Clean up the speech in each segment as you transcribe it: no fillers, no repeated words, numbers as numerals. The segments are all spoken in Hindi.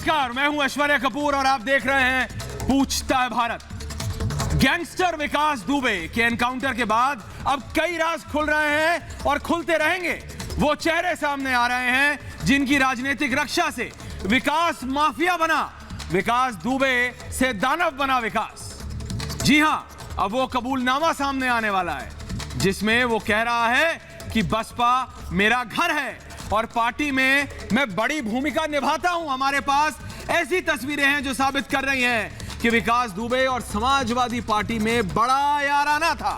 नमस्कार, मैं हूं ऐश्वर्या कपूर और आप देख रहे हैं पूछता है भारत। गैंगस्टर विकास दुबे के एनकाउंटर के बाद अब कई राज खुल रहे हैं और खुलते रहेंगे। वो चेहरे सामने आ रहे हैं जिनकी राजनीतिक रक्षा से विकास माफिया बना, विकास दुबे से दानव बना विकास। जी हां, अब वो कबूलनामा सामने आने वाला है जिसमें वो कह रहा है कि बसपा मेरा घर है और पार्टी में मैं बड़ी भूमिका निभाता हूं। हमारे पास ऐसी तस्वीरें हैं जो साबित कर रही हैं कि विकास दुबे और समाजवादी पार्टी में बड़ा याराना था।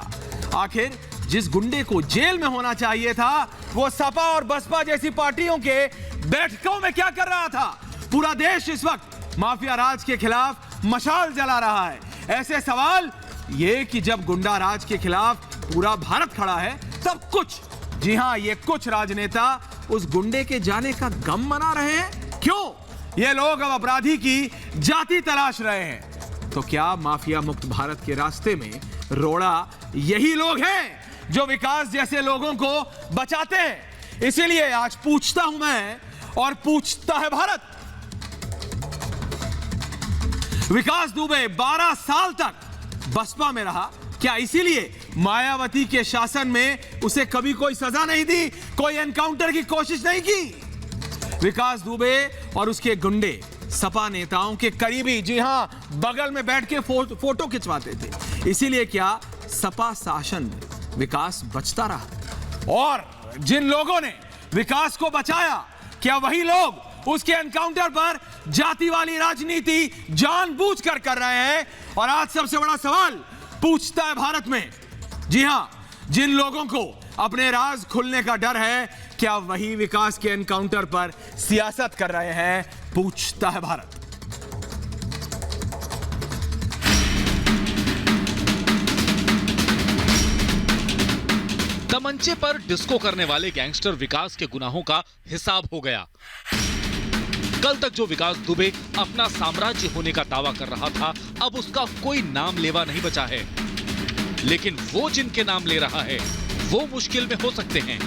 आखिर जिस गुंडे को जेल में होना चाहिए था वो सपा और बसपा जैसी पार्टियों के बैठकों में क्या कर रहा था? पूरा देश इस वक्त माफिया राज के खिलाफ मशाल जला रहा है। ऐसे सवाल ये कि जब गुंडा राज के खिलाफ पूरा भारत खड़ा है तब कुछ, जी हां, ये कुछ राजनेता उस गुंडे के जाने का गम मना रहे हैं। क्यों? ये लोग अब अपराधी की जाति तलाश रहे हैं। तो क्या माफिया मुक्त भारत के रास्ते में रोड़ा यही लोग हैं जो विकास जैसे लोगों को बचाते हैं? इसीलिए आज पूछता हूं मैं और पूछता है भारत। विकास दुबे 12 साल तक बसपा में रहा, क्या इसीलिए मायावती के शासन में उसे कभी कोई सजा नहीं दी, कोई एनकाउंटर की कोशिश नहीं की? विकास दुबे और उसके गुंडे सपा नेताओं के करीबी, जी हां, बगल में बैठ के फोटो खिंचवाते थे। इसीलिए क्या सपा शासन में विकास बचता रहा? और जिन लोगों ने विकास को बचाया, क्या वही लोग उसके एनकाउंटर पर जाति वाली राजनीति जानबूझकर कर रहे हैं? और आज सबसे बड़ा सवाल पूछता है भारत में, जी हां, जिन लोगों को अपने राज खुलने का डर है, क्या वही विकास के एनकाउंटर पर सियासत कर रहे हैं? पूछता है भारत। तमंचे पर डिस्को करने वाले गैंगस्टर विकास के गुनाहों का हिसाब हो गया। कल तक जो विकास दुबे अपना साम्राज्य होने का दावा कर रहा था, अब उसका कोई नाम लेवा नहीं बचा है। लेकिन वो जिनके नाम ले रहा है वो मुश्किल में हो सकते हैं,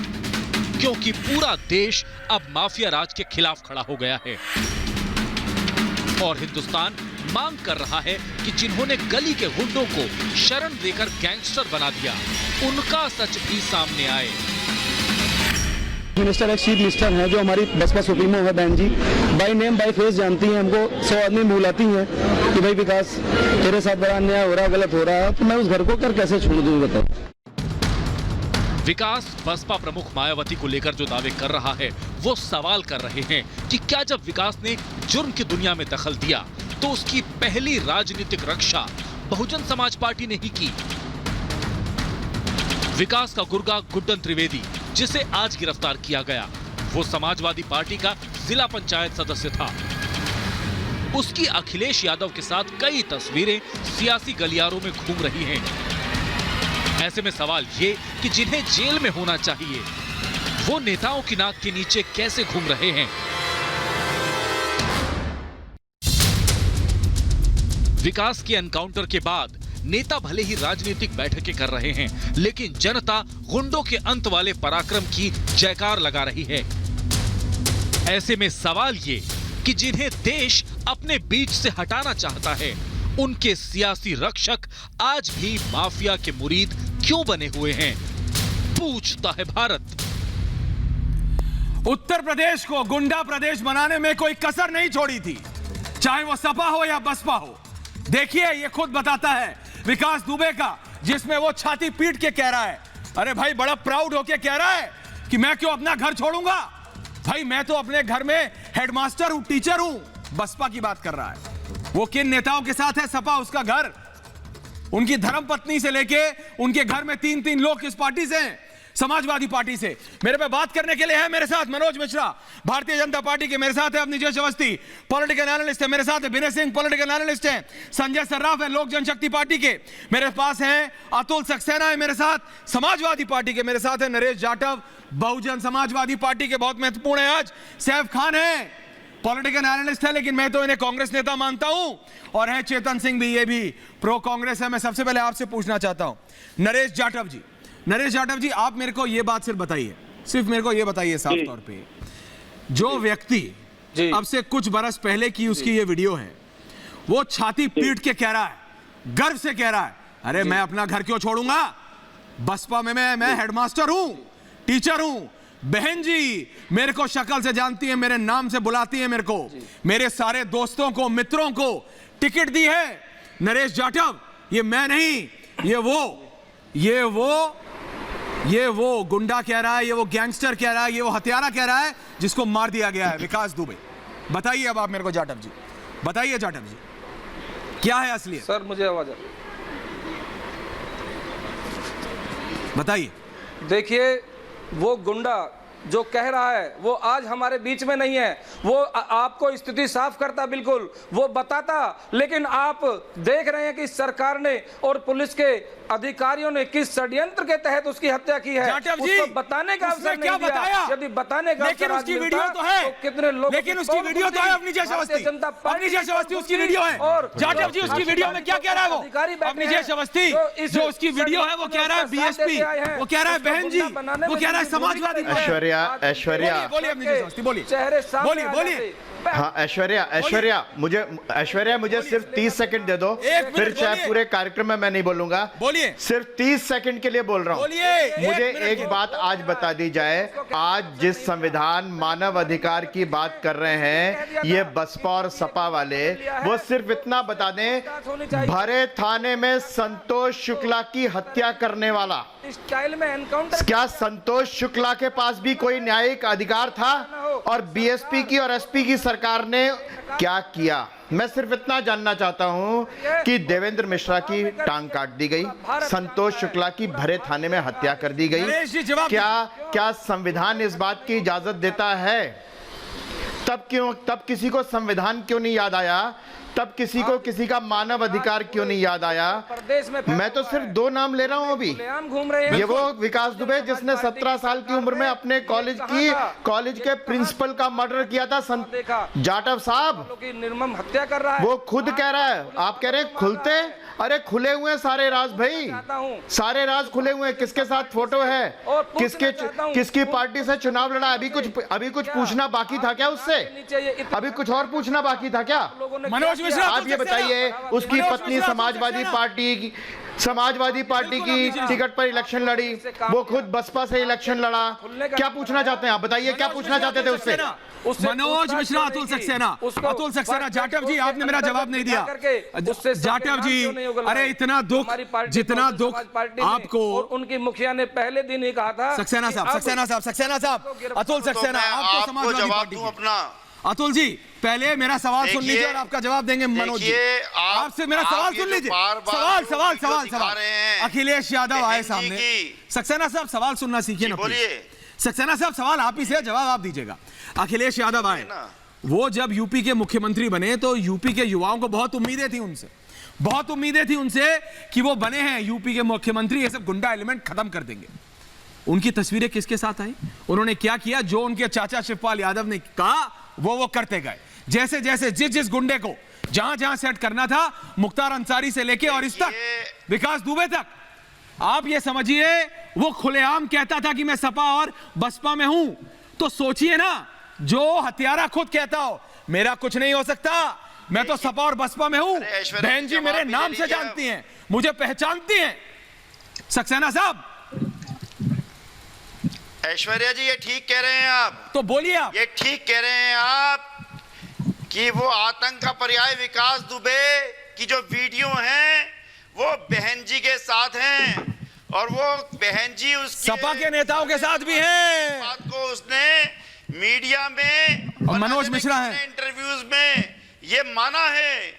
क्योंकि पूरा देश अब माफिया राज के खिलाफ खड़ा हो गया है और हिंदुस्तान मांग कर रहा है कि जिन्होंने गली के गुंडों को शरण देकर गैंगस्टर बना दिया, उनका सच भी सामने आए। मिनिस्टर है, चीफ मिनिस्टर हैं, जो हमारी बसपा सुप्रीमो है बहन जी, बाय नेम बाय फेस जानती हैं हमको। 100 आदमी बुलाती हैं कि भाई विकास तेरे साथ बड़ा अन्याय हो रहा है, गलत हो रहा है, तो मैं उस घर को कर कैसे छोड़ दूं? बताओ। विकास बसपा प्रमुख मायावती को लेकर जो दावे कर रहा है वो सवाल कर रहे हैं कि क्या जब विकास ने जुर्म की दुनिया में दखल दिया तो उसकी पहली राजनीतिक रक्षा बहुजन समाज पार्टी ने ही की। विकास का गुर्गा गुड्डन त्रिवेदी, जिसे आज गिरफ्तार किया गया, वो समाजवादी पार्टी का जिला पंचायत सदस्य था। उसकी अखिलेश यादव के साथ कई तस्वीरें सियासी गलियारों में घूम रही हैं। ऐसे में सवाल ये कि जिन्हें जेल में होना चाहिए वो नेताओं की नाक के नीचे कैसे घूम रहे हैं? विकास के एनकाउंटर के बाद नेता भले ही राजनीतिक बैठकें कर रहे हैं, लेकिन जनता गुंडों के अंत वाले पराक्रम की जयकार लगा रही है। ऐसे में सवाल ये कि जिन्हें देश अपने बीच से हटाना चाहता है, उनके सियासी रक्षक आज भी माफिया के मुरीद क्यों बने हुए हैं? पूछता है भारत। उत्तर प्रदेश को गुंडा प्रदेश बनाने में कोई कसर नहीं छोड़ी थी, चाहे वो सपा हो या बसपा हो। देखिए, ये खुद बताता है विकास दुबे का, जिसमें वो छाती पीट के कह रहा है, अरे भाई बड़ा प्राउड होके कह रहा है कि मैं क्यों अपना घर छोड़ूंगा? भाई मैं तो अपने घर में हेडमास्टर हूं, टीचर हूं। बसपा की बात कर रहा है। वो किन नेताओं के साथ है सपा? उसका घर, उनकी धर्मपत्नी से लेके उनके घर में 3-3 लोग किस पार्टी से हैं? समाजवादी पार्टी से। मेरे पे बात करने के लिए है मेरे साथ मनोज मिश्रा, भारतीय जनता पार्टी के, मेरे साथ है अवनीश अवस्थी, पॉलिटिकल एनालिस्ट है, मेरे साथ है विनय सिंह, पॉलिटिकल एनालिस्ट है, संजय सर्राफ है, लोक जनशक्ति पार्टी के, मेरे पास है अतुल सक्सेना है, मेरे साथ समाजवादी पार्टी के, मेरे साथ है नरेश जाटव, बहुजन समाजवादी पार्टी के, बहुत महत्वपूर्ण है आज, सैफ खान है, पॉलिटिकल एनालिस्ट है, लेकिन मैं तो इन्हें कांग्रेस नेता मानता हूं, और है चेतन सिंह भी, ये भी प्रो कांग्रेस है। मैं सबसे पहले आपसे पूछना चाहता हूं, नरेश जाटव जी, आप मेरे को ये बात सिर्फ बताइए, सिर्फ मेरे को ये बताइए साफ तौर पे, जो व्यक्ति जी। अब से कुछ बरस पहले की उसकी ये वीडियो है। वो छाती पीट के कह रहा है, गर्व से कह रहा है, अरे मैं अपना घर क्यों छोड़ूंगा, बसपा में मैं हेडमास्टर हूं, टीचर हूं। बहन जी मेरे को शक्ल से जानती है, मेरे नाम से बुलाती है मेरे को, मेरे सारे दोस्तों को मित्रों को टिकट दी है नरेश जाटव। ये मैं नहीं, ये वो गुंडा कह रहा है, ये वो गैंगस्टर कह रहा है, ये वो हत्यारा कह रहा है जिसको मार दिया गया है, विकास दुबे। बताइए अब आप मेरे को जाटव जी, बताइए जाटव जी क्या है असलियत। सर मुझे आवाज आ, बताइए। देखिए वो गुंडा जो कह रहा है वो आज हमारे बीच में नहीं है, वो आपको स्थिति साफ करता, बिल्कुल वो बताता, लेकिन आप देख रहे हैं कि सरकार ने और पुलिस के अधिकारियों ने किस षड्यंत्र के तहत उसकी हत्या की है। उसको बताने का अवसर नहीं दिया। यदि बताने का लेकिन उसकी वीडियो तो है, कितने लोग, लेकिन उसकी वीडियो तो है अपनी जैसे अवस्थी, अपनी जैसे अवस्थी उसकी वीडियो है। और जाटव जी उसकी वीडियो में क्या कह रहा है वो, अपनी जैसे अवस्थी जो उसकी वीडियो है वो कह रहा है बीएसपी, वो कह रहा है बहन जी, वो कह रहा है समाजवादी। ऐश्वर्या बोलिए अपनी जैसे अवस्थी, बोलिए चेहरे सामने बोलिए। हाँ ऐश्वर्या मुझे सिर्फ 30 सेकंड दे दो, फिर चाहे पूरे कार्यक्रम में मैं नहीं बोलूंगा। बोलिए, सिर्फ 30 सेकंड के लिए बोल रहा हूँ। मुझे एक बात आज बता दी जाए, आज जिस संविधान मानव अधिकार की बात कर रहे हैं ये बसपा और सपा वाले, वो सिर्फ इतना बता दें, भरे थाने में संतोष शुक्ला की हत्या करने वाला, स्टाइल में एनकाउंटर, क्या संतोष शुक्ला के पास भी कोई न्यायिक अधिकार था? और बीएसपी की और एसपी की सरकार ने क्या किया? मैं सिर्फ इतना जानना चाहता हूं कि देवेंद्र मिश्रा की टांग काट दी गई, संतोष शुक्ला की भरे थाने में हत्या कर दी गई। क्या संविधान इस बात की इजाजत देता है? तब किसी को संविधान क्यों नहीं याद आया? तब किसी को किसी का मानव अधिकार क्यों नहीं याद आया? मैं तो सिर्फ 2 नाम ले रहा हूं अभी। घूम रहे हैं। ये वो विकास दुबे जिसने 17 साल की उम्र में अपने कॉलेज के प्रिंसिपल का मर्डर किया था। जाटव साहब निर्मम हत्या कर रहा है, वो खुद कह रहा है, आप कह रहे हैं खुलते, अरे खुले हुए हैं सारे राज भाई, सारे राज खुले हुए हैं। किसके साथ फोटो है, किसकी पार्टी से चुनाव लड़ा, अभी कुछ पूछना बाकी था क्या उससे? अभी कुछ और पूछना बाकी था क्या? मनोज मिश्रा आप ये बताइए, उसकी पत्नी समाजवादी पार्टी की टिकट पर इलेक्शन लड़ी, वो खुद बसपा से इलेक्शन लड़ा, क्या पूछना चाहते हैं आप? बताइए क्या पूछना चाहते थे उससे? मनोज मिश्रा, अतुल सक्सेना। जाटव जी आपने मेरा जवाब नहीं दिया। जाटव जी, अरे इतना दुख, जितना दुख आपको, उनकी मुखिया ने पहले दिन ही कहा था। सक्सेना साहब, अतुल सक्सेना, आपको समाजवादी पार्टी अपना। अतुल जी पहले मेरा सवाल सुन लीजिए और आपका जवाब देंगे मनोज जी। आपसे मेरा सवाल सुन लीजिए। सवाल अखिलेश यादव आए सामने। सक्सेना साहब सवाल सुनना सीखिए ना। सक्सेना साहब सवाल आप ही से, जवाब आप दीजिएगा। अखिलेश यादव आए, वो जब यूपी के मुख्यमंत्री बने तो यूपी के युवाओं को बहुत उम्मीदें थी उनसे कि वो बने हैं यूपी के मुख्यमंत्री, ये सब गुंडा एलिमेंट खत्म कर देंगे। उनकी तस्वीरें किसके साथ आई? उन्होंने क्या किया? जो उनके चाचा शिवपाल यादव ने कहा वो करते गए। जैसे जिस गुंडे को जहां सेट करना था, मुख्तार अंसारी से लेके और इस तक विकास दुबे तक, आप ये समझिए वो खुलेआम कहता था कि मैं सपा और बसपा में हूं। तो सोचिए ना, जो हत्यारा खुद कहता हो मेरा कुछ नहीं हो सकता, मैं तो सपा और बसपा में हूं। बहन जी मेरे नाम से जानती हैं, मुझे पहचानती हैं। सक्सेना साहब, ऐश्वर्या जी ये ठीक कह रहे हैं आप, तो बोलिए आप। ये ठीक कह रहे हैं आप कि वो आतंक का पर्याय विकास दुबे की जो वीडियो हैं वो बहन जी के साथ हैं, और वो बहन जी उसके सपा के नेताओं के साथ भी हैं। बात को उसने मीडिया में और मनोज मिश्रा हैं, इंटरव्यूज में ये माना है।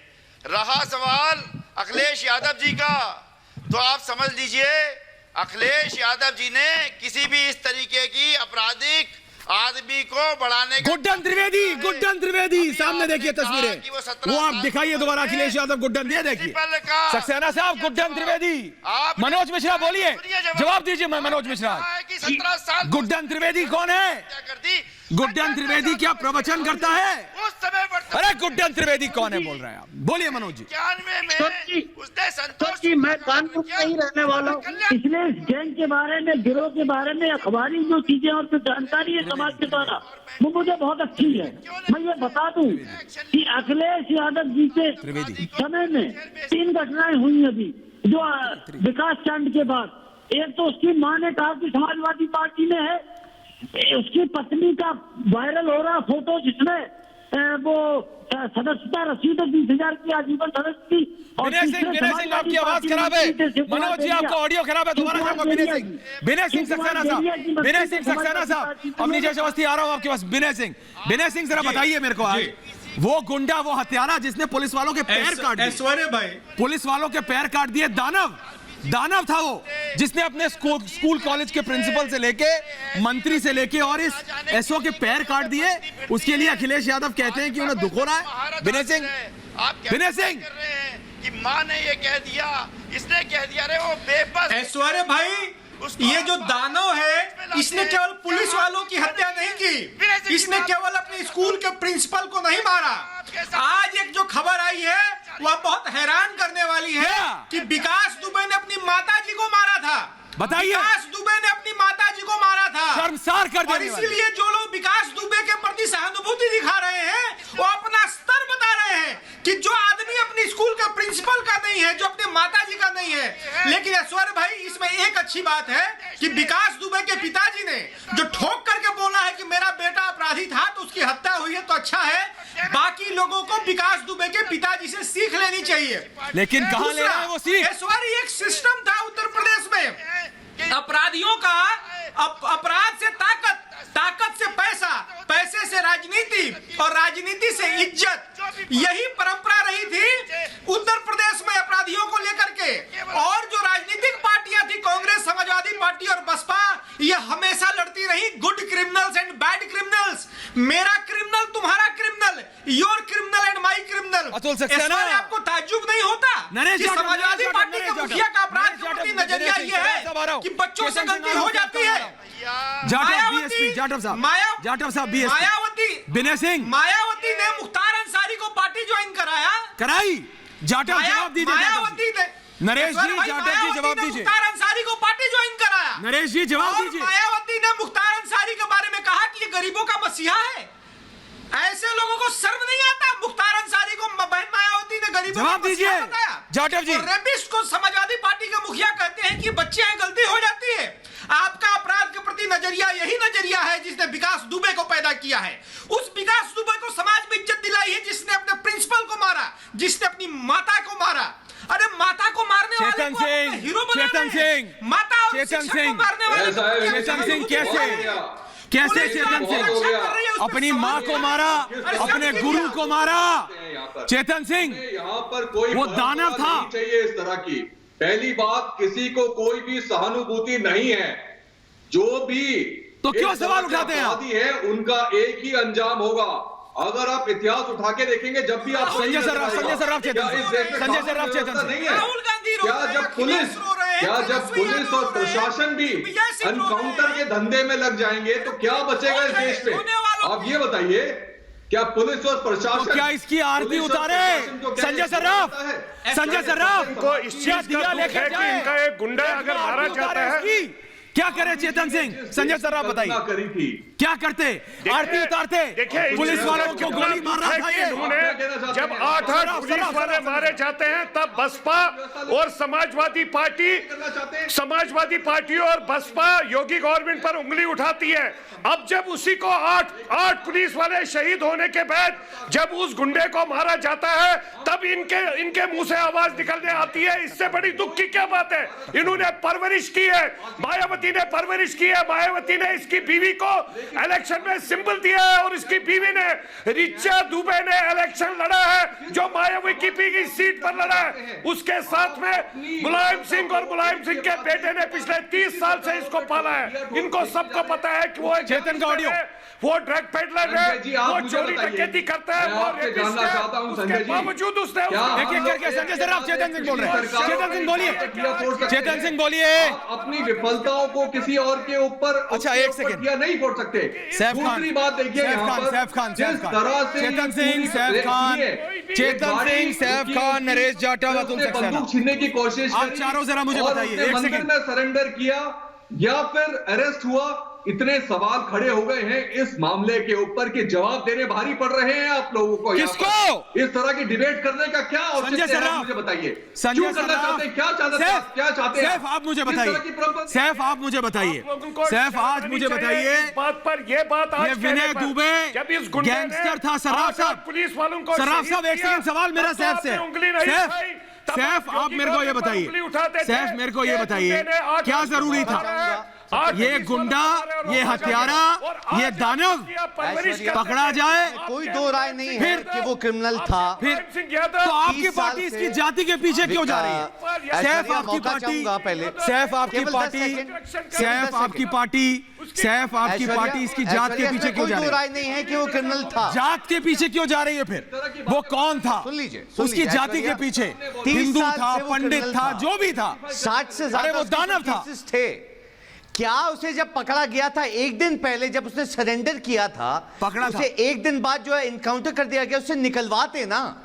रहा सवाल अखिलेश यादव जी का, तो आप समझ लीजिए अखिलेश यादव जी ने किसी भी इस तरीके की आपराधिक आदमी को बढ़ाने का। गुड्डन त्रिवेदी सामने देखिए तस्वीरें, वो आप दिखाइए दोबारा। अखिलेश यादव, गुड्डन, ये देखिए सक्सेना साहब, गुड्डन त्रिवेदी। मनोज मिश्रा बोलिए, जवाब दीजिए। मनोज मिश्रा, गुड्डन त्रिवेदी कौन है? गुड्डन त्रिवेदी क्या प्रवचन करता है? अरे गुड्डन त्रिवेदी कौन है बोल रहे हैं आप? बोलिए मनोज जी। 91 में उसने संतोष जी मैं कानपुर का ही रहने वाला हूँ, इसलिए इस गैंग के बारे में, गिरोह के बारे में अखबारी जो चीजें और जो जानकारी है समाज के द्वारा, वो मुझे बहुत अच्छी है। मैं ये बता दूं कि अखिलेश यादव जी के समय में 3 घटनाएं हुई अभी, जो विकास कांड के बाद। एक तो उसकी मां ने कहा कि समाजवादी पार्टी में है, उसकी पत्नी का वायरल हो रहा फोटो जिसमें वो सदस्यता रसीद 20,000 की आजीवन सदस्य की। विनय सिंह आपकी आवाज खराब है। मनोज जी आपका ऑडियो खराब है, दोबारा विनय सिंह सक्सेना साहब, विनय सिंह सक्सेना साहब, अब नीचे से अवस्थी आ रहा हूँ आपके पास। विनय सिंह जरा बताइए मेरे को, आज वो गुंडा, वो हत्यारा जिसने पुलिस वालों के पैर काट दिए, पुलिस वालों के पैर काट दिए, दानव था वो, जिसने अपने स्कूल कॉलेज के प्रिंसिपल से लेके मंत्री से लेके और इस एसओ के पैर काट दिए। उसके लिए अखिलेश यादव कहते हैं कि उन्हें दुख हो रहा है। विनय सिंह कि मां ने ये कह दिया, इसने कह दिया, अरे वो बेबस ऐश्वर्या भाई, ये जो दानव है, इसने केवल पुलिस वालों की हत्या नहीं की, इसने केवल अपने स्कूल के प्रिंसिपल को नहीं मारा। आज एक जो खबर आई है वह बहुत हैरान करने वाली है कि विकास दुबे ने अपनी माताजी को मारा था। बताइए। विकास दुबे ने अपनी माताजी को मारा था। शर्मसार कर और इसीलिए जो लोग विकास दुबे के प्रति सहानुभूति दिखा रहे हैं, वो अपना स्तर बता रहे हैं कि जो आदमी अपनी स्कूल का प्रिंसिपल का नहीं है, जो अपने माताजी का नहीं है। लेकिन ऐश्वर्या भाई, इसमें एक अच्छी बात है कि विकास दुबे के पिताजी ने जो ठोक करके बोला है कि मेरा बेटा अपराधी था तो उसकी हत्या हुई है, तो अच्छा है। बाकी लोगों को विकास दुबे के पिताजी से सीख लेनी चाहिए। लेकिन कहां ले रहा है वो सीख? ऐश्वर्या, एक सिस्टम था उत्तर प्रदेश में, अपराधियों का अपराध से ताकत, ताकत से पैसा, पैसे से राजनीति और राजनीति से इज्जत, यही परंपरा रही थी उत्तर प्रदेश में अपराधियों को लेकर के। और जो राजनीतिक पार्टियां थी, कांग्रेस, समाजवादी पार्टी और बसपा, ये हमेशा लड़ती रही good criminals and bad criminals. मेरा क्रिमिनल तुम्हारा criminal, your criminal and my criminal. आपको ताज्जुब नहीं होता कि समाजवादी पार्टी के मुखिया का अपराध के प्रति नजरिया ये है कि बच्चों से गलती हो जाती है। मायावती ने मुख्तार अंसारी को पार्टी ज्वाइन कराई। जवाब दीजिए नरेश जी, जाटव जी जवाब दीजिए। मुख्तार अंसारी को पार्टी ज्वाइन कराया। नरेश जी जवाब दीजिए। मायावती ने मुख्तार अंसारी के बारे में कहा कि ये गरीबों का मसीहा है। ऐसे लोगों को शर्म नहीं आता? मुख्तार अंसारी को बहन मायावती ने गरीबों का मसीहा बताया। जाटव जी, रेपिस्ट को समाजवादी पार्टी के मुखिया कहते हैं कि बच्चे हैं, गलती हो जाती है। आपका अपराध के प्रति नजरिया यही नजरिया है जिसने विकास दुबे को पैदा किया है। उस विकास दुबे को समाज में इज्जत दिलाई है जिसने अपने प्रिंसिपल को मारा, जिसने अपनी माता को मारा। अरे माता को मारने वाले को हीरो बनाना है। माता और शिक्षक को मारने वाले को चेतन सिंह कैसे चेतन सिंह अपनी माँ को मारा, अपने गुरु को मारा? चेतन सिंह, यहाँ पर कोई वो दानव था। चाहिए इस तरह की। पहली बात, किसी को कोई भी सहानुभूति नहीं है। जो भी तो क्यों सवाल उठाते हैं आप? है उनका एक ही अंजाम होगा। अगर आप इतिहास उठा के देखेंगे, जब भी आप संजय सर राव चेतन नहीं है, क्या जब पुलिस और प्रशासन भी एनकाउंटर के धंधे में लग जाएंगे तो क्या बचेगा इस देश में? आप ये बताइए, क्या पुलिस और प्रशासन क्या इसकी आरती उतारे? संजय सर्राफ को इस चीज का दुख है कि इनका एक गुंडा अगर मारा जाता है, क्या करे चेतन सिंह? संजय सर्राफ बताइए क्या करते? आरती उतारते? पुलिस वालों को गोली मार रहा था ये। जब 8 पुलिस वाले मारे जाते हैं तब बसपा और समाजवादी पार्टी और बसपा योगी गवर्नमेंट पर उंगली उठाती है। अब जब उसी को 8 पुलिस वाले शहीद होने के बाद जब उस गुंडे को मारा जाता है, तब इनके मुंह से आवाज निकलने आती है। इससे बड़ी दुख की क्या बात है? इन्होंने परवरिश की है, मायावती ने परवरिश की है। मायावती ने इसकी बीवी को इलेक्शन में सिंबल दिया है और इसकी बीवी ने, ऋचा दुबे ने इलेक्शन लड़ा है, जो मायावती की सीट पर लड़ा है, उसके साथ में मुलायम सिंह और मुलायम सिंह के बेटे ने पिछले 30 साल से इसको पाला है। इनको सबको पता है कि वो चेतन का ऑडियो, वो ड्रग पेडलर है, वो चोरी डकैती करता है, वो जानना चाहता हूं संजय जी, बावजूद उसने एक एक करके संजय सर, आप चेतन सिंह बोल रहे हैं, चेतन सिंह बोलिए, चेतन सिंह बोलिए। अपनी विफलताओं को किसी और के ऊपर अच्छा, एक सेकंड नहीं फोड़ सकते। दूसरी बात देखिए, सैफ खान, चेतन सिंह, सैफ खान, चेतन सिंह, सैफ खान, नरेश जाटव, अतुल सक्सेना, बंदूक छीनने की कोशिश आप चारों जरा मुझे बताइए, एक मंदिर सेकंड में सरेंडर किया या फिर अरेस्ट हुआ, इतने सवाल खड़े हो गए हैं इस मामले के ऊपर कि जवाब देने भारी पड़ रहे हैं आप लोगों को। किसको? इस तरह की डिबेट करने का क्या औचित्य है, मुझे बताइए। क्यों करना चाहते हैं, क्या चाहते हैं? सैफ आप मुझे बताइए, सैफ आप मुझे बताइए, सैफ आज मुझे बताइए, बात पर ये बात ये विनय दुबे गैंगस्टर था। सराफ साहब, पुलिस वालों को सराफ साहब, एक सेकंड सवाल मेरा सैफ से। सैफ आप मेरे को ये बताइए, सैफ मेरे को ये बताइए, क्या जरूरी था ये गुंडा, ये हत्यारा, ये दानव पकड़ा जाए? कोई दो राय नहीं है कि वो क्रिमिनल था। फिर तो आपकी पार्टी इसकी जाति के पीछे क्यों जा रही है? सैफ आपकी पार्टी, सैफ आपकी पार्टी, सैफ आपकी पार्टी, सैफ आपकी पार्टी इसकी जात के पीछे क्यों जा रही है? कोई दो राय नहीं है कि वो क्रिमिनल था। जात के पीछे क्यों जा रही है? फिर वो कौन था? सुन लीजिए, उसकी जाति के पीछे हिंदू था, पंडित था, जो भी था, 60 से ज्यादा वो दानव था थे। क्या उसे जब पकड़ा गया था एक दिन पहले, जब उसने सरेंडर किया था, पकड़ा उसे एक दिन बाद जो है इनकाउंटर कर दिया गया, उससे निकलवाते ना,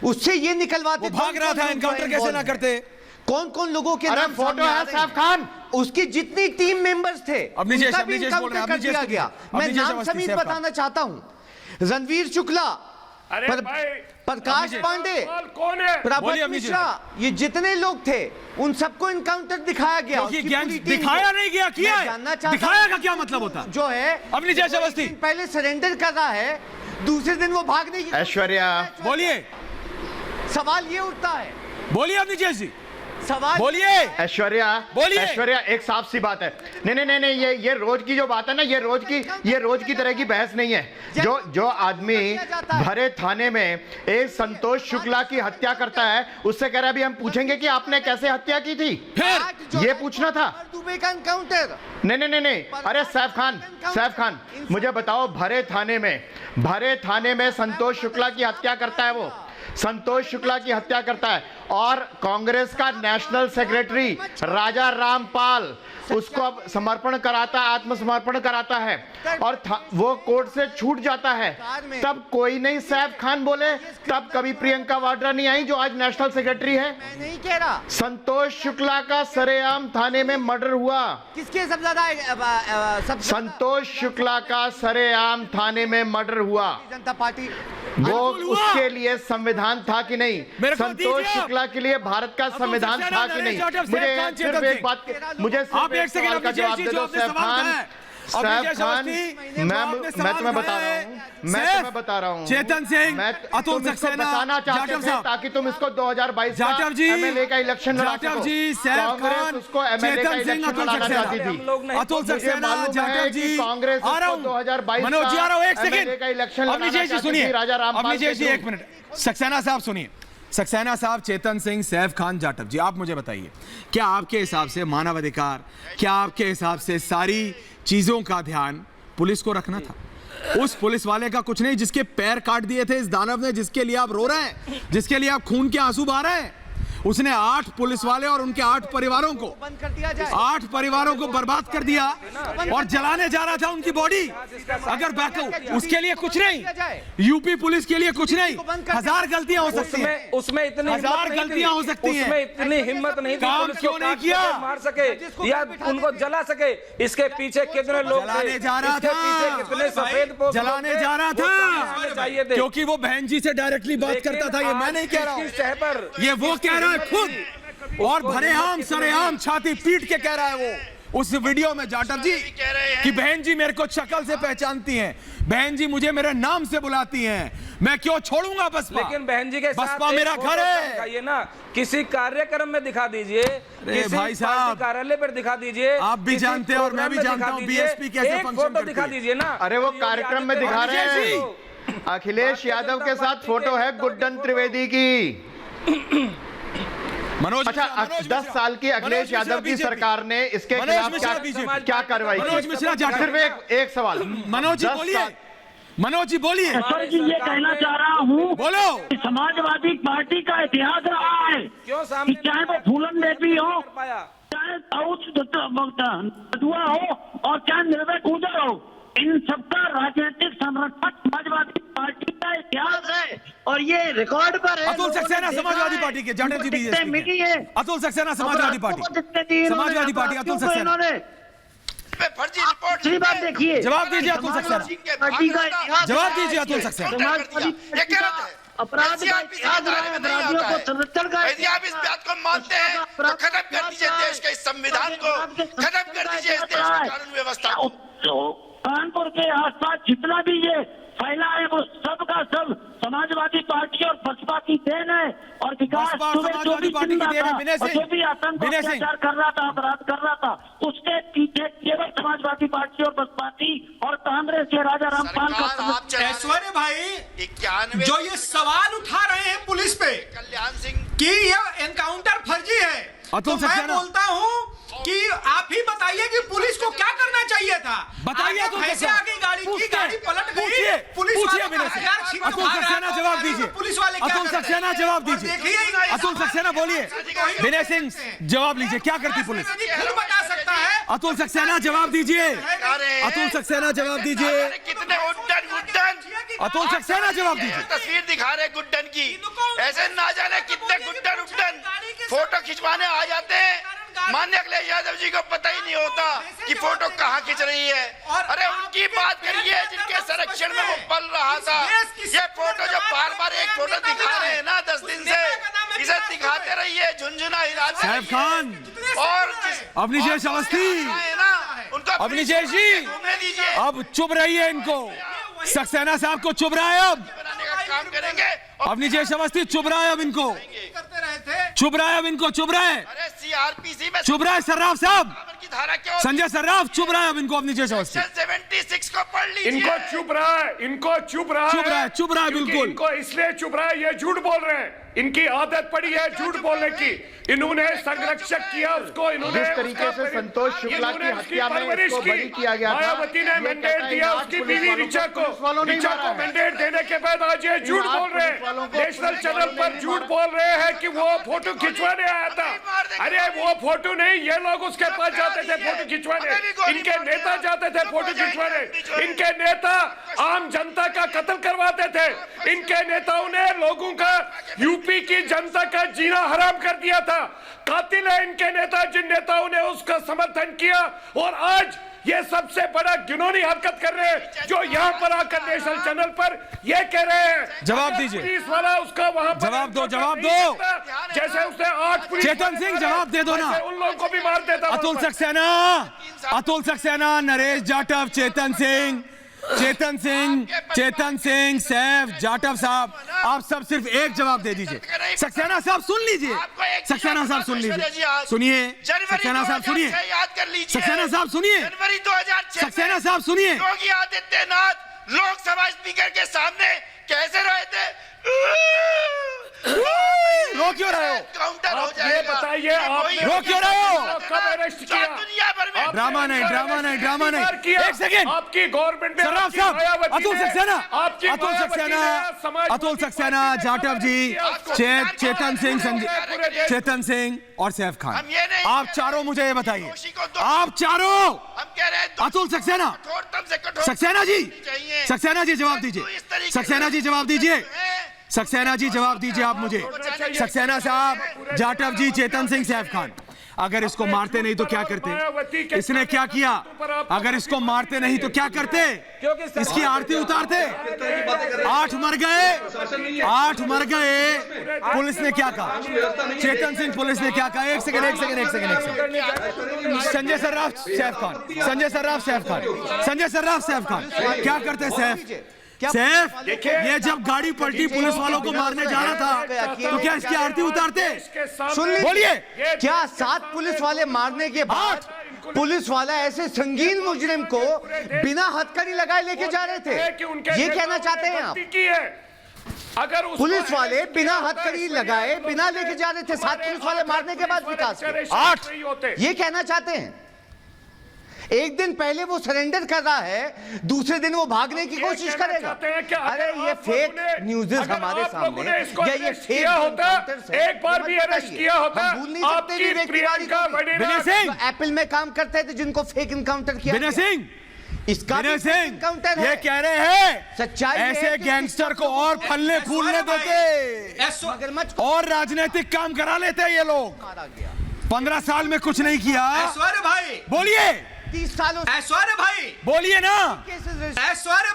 उससे ये निकलवाते। वो भाग रहा था, इनकाउंटर कैसे ना करते? कौन कौन लोगों के नाम फोटो है सैफ खान, उसकी जितनी टीम मेंबर्स थे उनका भी इनकाउंटर कर दिया गया। मैं नाम समेत बताना चाहता हूं, रणवीर शुक्ला, प्रकाश पांडे, कौन है, प्रभात मिश्रा, ये जितने लोग थे उन सबको इनकाउंटर दिखाया गया। दिखाया नहीं गया, किया है। दिखाया का क्या मतलब होता? जो है अपनी जैसे अवस्थी पहले सरेंडर कर रहा है, दूसरे दिन वो भागने की। ऐश्वर्या बोलिए, सवाल ये उठता है, बोलिए अपनी जैसी सवाल बोलिए, ऐश्वर्या बोलिए। ऐश्वर्या एक साफ सी बात है, नहीं, ये रोज की जो बात है ना, ये रोज की तरह की बहस नहीं है। जो आदमी भरे थाने में एक संतोष शुक्ला की हत्या करता है, उससे कह रहा है अभी हम पूछेंगे कि आपने कैसे हत्या की थी, फिर ये पूछना था। दुबे का एनकाउंटर नहीं, अरे सैफ खान मुझे बताओ, भरे थाने में संतोष शुक्ला की हत्या करता है, वो संतोष शुक्ला की हत्या करता है, और कांग्रेस का नेशनल सेक्रेटरी राजा रामपाल उसको अब समर्पण कराता, आत्मसमर्पण कराता है, और वो कोर्ट से छूट जाता है। तब कोई नहीं सैफ खान बोले, तब कभी प्रियंका वाड्रा नहीं आई जो आज नेशनल सेक्रेटरी है। मैं नहीं कह रहा। संतोष शुक्ला का सरेआम थाने में मर्डर हुआ। किसके सबसे ज्यादा? संतोष शुक्ला का सरेआम थाने में मर्डर हुआ। जनता पार्टी वो उसके लिए संविधान था कि नहीं? संतोष शुक्ला के लिए भारत का संविधान था कि नहीं? मुझे सिर्फ एक बात, मुझे सिर्फ एक सवाल का जवाब दे दो सैफ खान। मैं तुम्हें बता रहा हूँ, चेतन सिंह, अतुल सक्सेना, बताना चाहते थे ताकि तुम इसको 2022 का एमएलए का इलेक्शन लड़ा सको। कांग्रेस उसको एमएलए का इलेक्शन लड़ाना चाहती थी। अतुल सक्सेना, जाटव जी, कांग्रेस आ रहा हूँ, 2022 मनोज जी आ रहा हूँ, एक एमएलए का इलेक्शन सेकंड, अपनी जी सुनिए, राजा रामपाल। अपनी जी एक मिनट, सक्सेना साहब सुनिए, सक्सेना साहब, चेतन सिंह, सैफ खान, जाटव जी, आप मुझे बताइए, क्या आपके हिसाब से मानवाधिकार, क्या आपके हिसाब से सारी चीजों का ध्यान पुलिस को रखना था? उस पुलिस वाले का कुछ नहीं जिसके पैर काट दिए थे इस दानव ने, जिसके लिए आप रो रहे हैं, जिसके लिए आप खून के आंसू बहा रहे हैं, उसने 8 पुलिस वाले और उनके 8 परिवारों को, 8 परिवारों को बर्बाद कर दिया और जलाने जा रहा था उनकी बॉडी। अगर बैकअप उसके लिए कुछ नहीं, यूपी पुलिस के लिए कुछ नहीं, 1000 गलतियां हो सकती हैं, उसमें इतनी 1000 गलतियां हो सकती हैं, उसमें इतनी हिम्मत नहीं थी काम क्यों नहीं किया? मार सके या उनको जला सके? इसके पीछे कितने लोग जलाने जा रहा था, कितने सफेद जलाने जा रहा था, क्योंकि वो बहन जी से डायरेक्टली बात करता था। ये मैं नहीं कह रहा हूं, ये वो कह रहा है खुद, और भरेआम सरेआम छाती पीट के कह रहा है वो उस वीडियो में, जाटव जी, कि बहन जी मेरे को शक्ल से पहचानती हैं, बहन जी मुझे मेरे नाम से बुलाती हैं, मैं क्यों छोड़ूंगा बसपा? लेकिन बहन जी के बसपा मेरा घर है। ये ना किसी कार्यक्रम में दिखा दीजिए, किसी भाई साहब कार्यालय पर दिखा दीजिए, आप भी जानते हैं और मैं भी जानता हूं बीएसपी कैसे फंक्शन करती है। दिखा दीजिए ना। अरे वो कार्यक्रम में दिखा रहे हैं, अखिलेश यादव के साथ फोटो है गुड्डन त्रिवेदी की। मनोज अच्छा, 10 साल की अखिलेश यादव की सरकार ने इसके खिलाफ क्या कार्रवाई की? मनोज मिश्रा जाट, सिर्फ एक सवाल। मनोज जी बोलिए, मनोज जी बोलिए। सर जी ये कहना चाह रहा हूँ, बोलो। समाजवादी पार्टी का इतिहास रहा है कि चाहे वो फूलन देवी हो, चाहे दुआ हो और चाहे निर्भय गुजर हो, इन सबका राजनीतिक संरक्षक समाजवादी पार्टी का इतिहास है और ये रिकॉर्ड पर है। अतुल सक्सेना समाजवादी पार्टी के, जाटव जी भी मिली है। Atul Saxena Samajwadi party, Samajwadi party Atul Saxena. फर्जी रिपोर्ट बात देखिए, जवाब दीजिए अतुल सक्सेना, पार्टी का इतिहास, जवाब दीजिए अतुल सक्सेना। अपराध अपराधियों को संरक्षण का, यदि आप इस बात को मानते हैं तो खत्म कर दीजिए देश के इस संविधान को, खत्म कर दीजिए इस देश की कानून व्यवस्था को। कानपुर के आसपास जितना भी ये फैला है वो सब का सब समाजवादी पार्टी और बसपा की देन है। और विकास जो भी आतंक अत्याचार कर रहा था, अपराध कर रहा था, उसके पीछे केवल समाजवादी पार्टी और बसपा थी और कांग्रेस के राजा रामपाल का। ऐश्वर्य भाई 91 जो ये सवाल उठा रहे हैं पुलिस पे कल्याण सिंह कि यह एनकाउंटर फर्जी है, तो मैं बोलता हूँ कि आप ही बताइए कि पुलिस को क्या करना चाहिए था। बताइए तो कैसे आगे गाड़ी की, गाड़ी पलट गई, पुलिस अतुल सक्सेना जवाब दीजिए, पुलिस वाले अतुल सक्सेना जवाब दीजिए, अतुल सक्सेना बोलिए, विनय सिंह जवाब लीजिए, क्या करती पुलिस? खुद बता सकता है। अतुल सक्सेना जवाब दीजिए, अतुल सक्सेना जवाब दीजिए, कितने गुड्डन अतुल सक्सेना जवाब दीजिए। तस्वीर दिखा रहे गुड्डन की, ऐसे ना जाने कितने गुड्डन फोटो खिंचवाने आ जाते हैं। माननीय अखिलेश यादव जी को पता ही नहीं होता कि फोटो कहाँ खिंच रही है। अरे उनकी बात करिए जिनके संरक्षण में वो पल रहा था। ये फोटो जो बार बार एक फोटो दिखा रहे हैं ना 10 दिन से, इसे दिखाते रहिए, झुंझुना हिलाते साहब खान और अवनीश अवस्थी, उनको अवनीश जी अब चुप रहिए, इनको सक्सेना साहब को चुप रहा है, अब काम करेंगे। अवनीश अवस्थी चुप रहा है, अब इनको चुप रहा है, अब इनको चुप रहा है, अरे सीआरपीसी में चुप रहा है सर्राफ साहब, की धारा क्या संजय सर्राफ चुप रहा है, अब इनको अवनीश अवस्थी 76 को पढ़ लीजिए। इनको चुप रहा है, इनको चुप रहा है बिल्कुल। इनको इसलिए चुप रहा है, ये झूठ बोल रहे हैं, इनकी आदत पड़ी है झूठ बोलने की। इन्होंने संरक्षक किया उसको, इन्होंने जिस तरीके से संतोष शुक्ला की हत्या में उसको बरी किया गया था, मायावती ने मैंडेट दिया उसकी बीवी रिचा को मैंडेट देने के बाद आज ये झूठ बोल रहे हैं, नेशनल चैनल पर झूठ बोल रहे हैं कि वो फोटो खिंचवाने आया था। अरे वो फोटो नहीं, ये लोग उसके पास जाते थे फोटो खिंचवाने, इनके नेता जाते थे फोटो खिंचवाने, इनके नेता आम जनता का कत्ल करवाते थे, इनके नेताओं ने लोगों का, यूपी की जनता का जीना हराम कर दिया था। कातिल है इनके नेता, जिन नेताओं ने उसका समर्थन किया और आज ये सबसे बड़ा घिनौनी हरकत कर रहे हैं, जो यहाँ पर आकर नेशनल चैनल पर ये कह रहे हैं। जवाब दीजिए, पुलिस वाला उसका वहाँ जवाब दो, जैसे उसने 8 पुलिस, चेतन सिंह जवाब दे दो ना, उन लोगों को भी मार देता। अतुल सक्सेना, नरेश जाटव, चेतन सिंह, सैफ जाटव साहब, आप सब सिर्फ एक जवाब दे दीजिए। सक्सेना साहब सुन लीजिए, सक्सेना साहब सुन लीजिए, सुनिए सक्सेना साहब, सुनिए सक्सेना साहब, सुनिए जनवरी 2006 सक्सेना साहब, सुनिए योगी आदित्यनाथ लोकसभा स्पीकर के सामने कैसे रहे थे। रो क्यों रहे हो? काउंटर हो ये बताइए, आपने रो क्यों रहे हो? कब अरेस्ट किया? दुनिया भर में ड्रामा नहीं, एक सेकेंड, आपकी गवर्नमेंट में सर्राफ साहब, अतुल सक्सेना, जाटव जी, चेतन सिंह और सैफ खान, आप चारों मुझे ये बताइए, आप चारों, हम कह रहे हैं अतुल सक्सेना, सक्सेना जी जवाब दीजिए, सक्सेना जी जवाब दीजिए, सक्सेना जी जवाब दीजिए आप मुझे। सक्सेना साहब, जाटव जी, चेतन सिंह, सैफ खान, अगर इसको मारते नहीं तो क्या करते? इसने क्या किया? अगर इसको मारते नहीं तो क्या करते? इसकी आरती उतारते। 8 मर गए, पुलिस ने क्या कहा? चेतन सिंह, पुलिस ने क्या कहा? एक सेकंड, संजय सर्राफ, सैफ खान, क्या करते सैफ? ये जब गाड़ी पलटी पुलिस वालों को मारने जा रहा था तो क्या इसकी आरती उतारते? सुन लीजिए, बोलिए, क्या 7 पुलिस वाले मारने के बाद पुलिस वाला ऐसे संगीन मुजरिम को बिना हथकड़ी लगाए लेके जा रहे थे, ये कहना चाहते हैं आप? अगर पुलिस वाले बिना हथकड़ी लगाए बिना लेके जा रहे थे, 7 पुलिस वाले मारने के बाद विकास के 8, ये कहना चाहते हैं? एक दिन पहले वो सरेंडर कर रहा है, दूसरे दिन वो भागने की कोशिश करेगा। अरे ये फेक न्यूज़ हमारे सामने, या ये फेक होता, एक बार भी अरेस्ट किया होता, हम भूल नहीं सकते विनय सिंह एप्पल में काम करते थे जिनको फेक इनकाउंटर किया। विनय सिंह, इसका इनकाउंटर ये कह रहे हैं सच्चाई ऐसे गैंगस्टर को और फलने फूलने देते और राजनीतिक काम करा लेते ये लोग। 15 साल में कुछ नहीं किया। ऐश्वर्य भाई बोलिए, 30 सालों ऐश्वर्य भाई बोलिए ना। ऐश्वर्य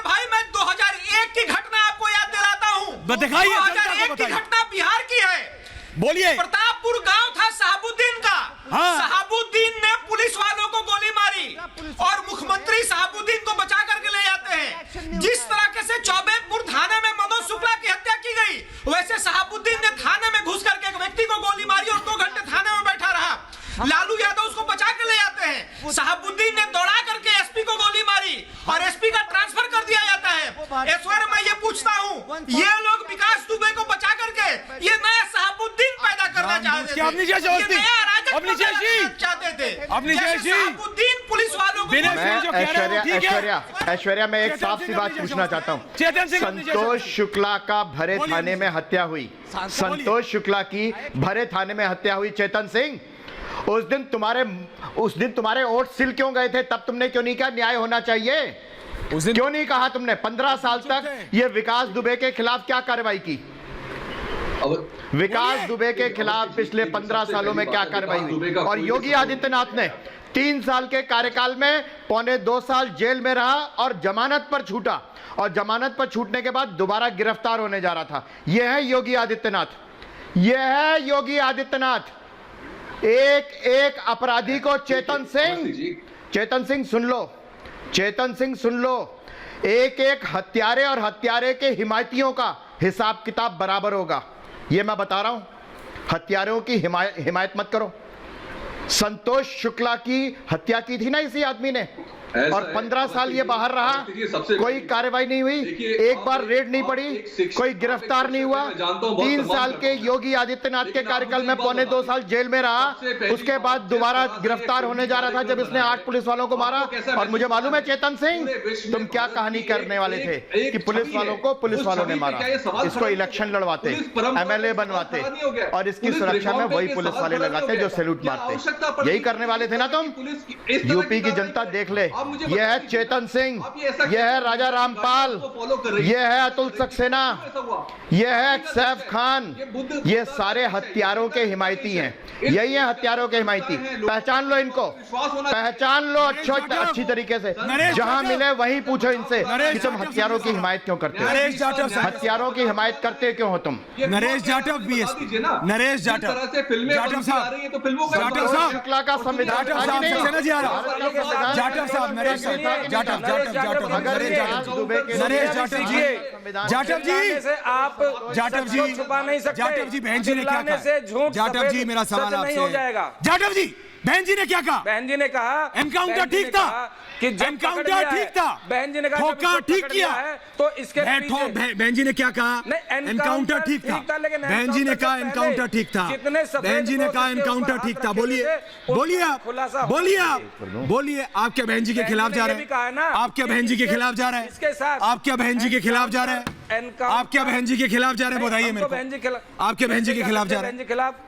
भाई मैं 2001 की घटना आपको याद दिलाता हूँ। दिखाइए, 2001 की घटना बिहार की है। बोलिए। प्रतापपुर गांव था साहबुद्दीन का। हाँ। साहबुद्दीन ने पुलिस वालों को गोली मारी और मुख्यमंत्री साहबुद्दीन को बचा करके ले जाते हैं। जिस तरह से चौबेपुर थाने में मनोज शुक्ला की हत्या की गई, वैसे साहबुद्दीन ने थाने में घुस करके एक व्यक्ति को गोली मारी और 2 घंटे थाने में बैठा रहा। लालू यादव उसको बचा के ले जाते हैं। साहबुद्दीन ने दौड़ा करके एसपी को गोली मारी और एसपी का ट्रांसफर कर दिया जाता है। ऐश्वर्य मैं ये पूछता हूँ, ये लोग विकास दुबे को बचा करके ये नया साहबुद्दीन पैदा करना चाहते थे, ये नया अराजक चाहते थे। साहबुद्दीन पुलिस वालों को ऐश्वर्या मैं एक साफ सी बात पूछना चाहता हूँ। संतोष शुक्ला का भरे थाने में हत्या हुई, संतोष शुक्ला की भरे थाने में हत्या हुई। चेतन सिंह, उस दिन तुम्हारे वोट सिल क्यों गए थे? तब तुमने क्यों नहीं कहा न्याय होना चाहिए? क्यों नहीं कहा तुमने? 15 साल तक ये विकास दुबे के खिलाफ क्या कार्रवाई की? विकास दुबे के खिलाफ पिछले 15 सालों में क्या कार्रवाई हुई? और योगी आदित्यनाथ ने 3 साल के कार्यकाल में 1.25 साल जेल में रहा और जमानत पर छूटा, और जमानत पर छूटने के बाद दोबारा गिरफ्तार होने जा रहा था। यह है योगी आदित्यनाथ, यह है योगी आदित्यनाथ। एक अपराधी को चेतन सिंह सुन लो, चेतन सिंह सुन लो, एक हत्यारे और हत्यारे के हिमायतियों का हिसाब किताब बराबर होगा। ये मैं बता रहा हूं, हत्यारों की हिमायत मत करो। संतोष शुक्ला की हत्या की थी ना इसी आदमी ने, और 15 साल ये बाहर रहा, कोई कार्रवाई नहीं हुई, एक बार रेड नहीं पड़ी, कोई गिरफ्तार नहीं हुआ। 3 साल के योगी आदित्यनाथ के कार्यकाल में 1.25 साल जेल में रहा, उसके बाद दोबारा गिरफ्तार होने जा रहा था जब इसने 8 पुलिस वालों को मारा। और मुझे मालूम है चेतन सिंह, तुम क्या कहानी करने वाले थे कि पुलिस वालों को पुलिस वालों ने मारा, इसको इलेक्शन लड़वाते, MLA बनवाते, और इसकी सुरक्षा में वही पुलिस वाले लगाते जो सैल्यूट मारते। यही करने वाले थे ना तुम? यूपी की जनता देख ले, यह है चेतन सिंह, यह है राजा रामपाल, यह है अतुल सक्सेना, यह है सैफ खान, ये सारे हत्यारों के हिमायती हैं। यही है हत्यारों के हिमायती। पहचान लो इनको, पहचान लो अच्छी तरीके से। जहां मिले वहीं पूछो इनसे कि तुम हत्यारों की हिमायत क्यों करते हो? हत्यारों की हिमायत करते क्यों हो तुम? नरेश जाटव, नरेश जाटव साहब, शुक्ला का संविधान जाटव साहब, नरेश जाटव जी, जाटव जी, बहन जी ने क्या कहा? जाटव जी, मेरा सवाल आपसे, जाटव जी, बहन जी ने क्या कहा? बहन जी ने कहा एनकाउंटर ठीक था, कि एनकाउंटर ठीक था, बहन जी ने कहा ठोका ठीक किया है, तो इसके बहन जी ने क्या कहा? एनकाउंटर ठीक था, बहन जी ने कहा एनकाउंटर ठीक था, बहन जी ने कहा एनकाउंटर ठीक था। बोलिए, बोलिए आप, बोलिए आप, बोलिए। आप क्या बहन जी के खिलाफ जा रहे हैं? आप क्या बहन जी के खिलाफ जा रहे हैं? आप क्या बहन जी के खिलाफ जा रहे हैं? आप क्या बहन जी के खिलाफ जा रहे हैं? बताइए मेरे को। आपके बहन जी के खिलाफ जा रहे हैं?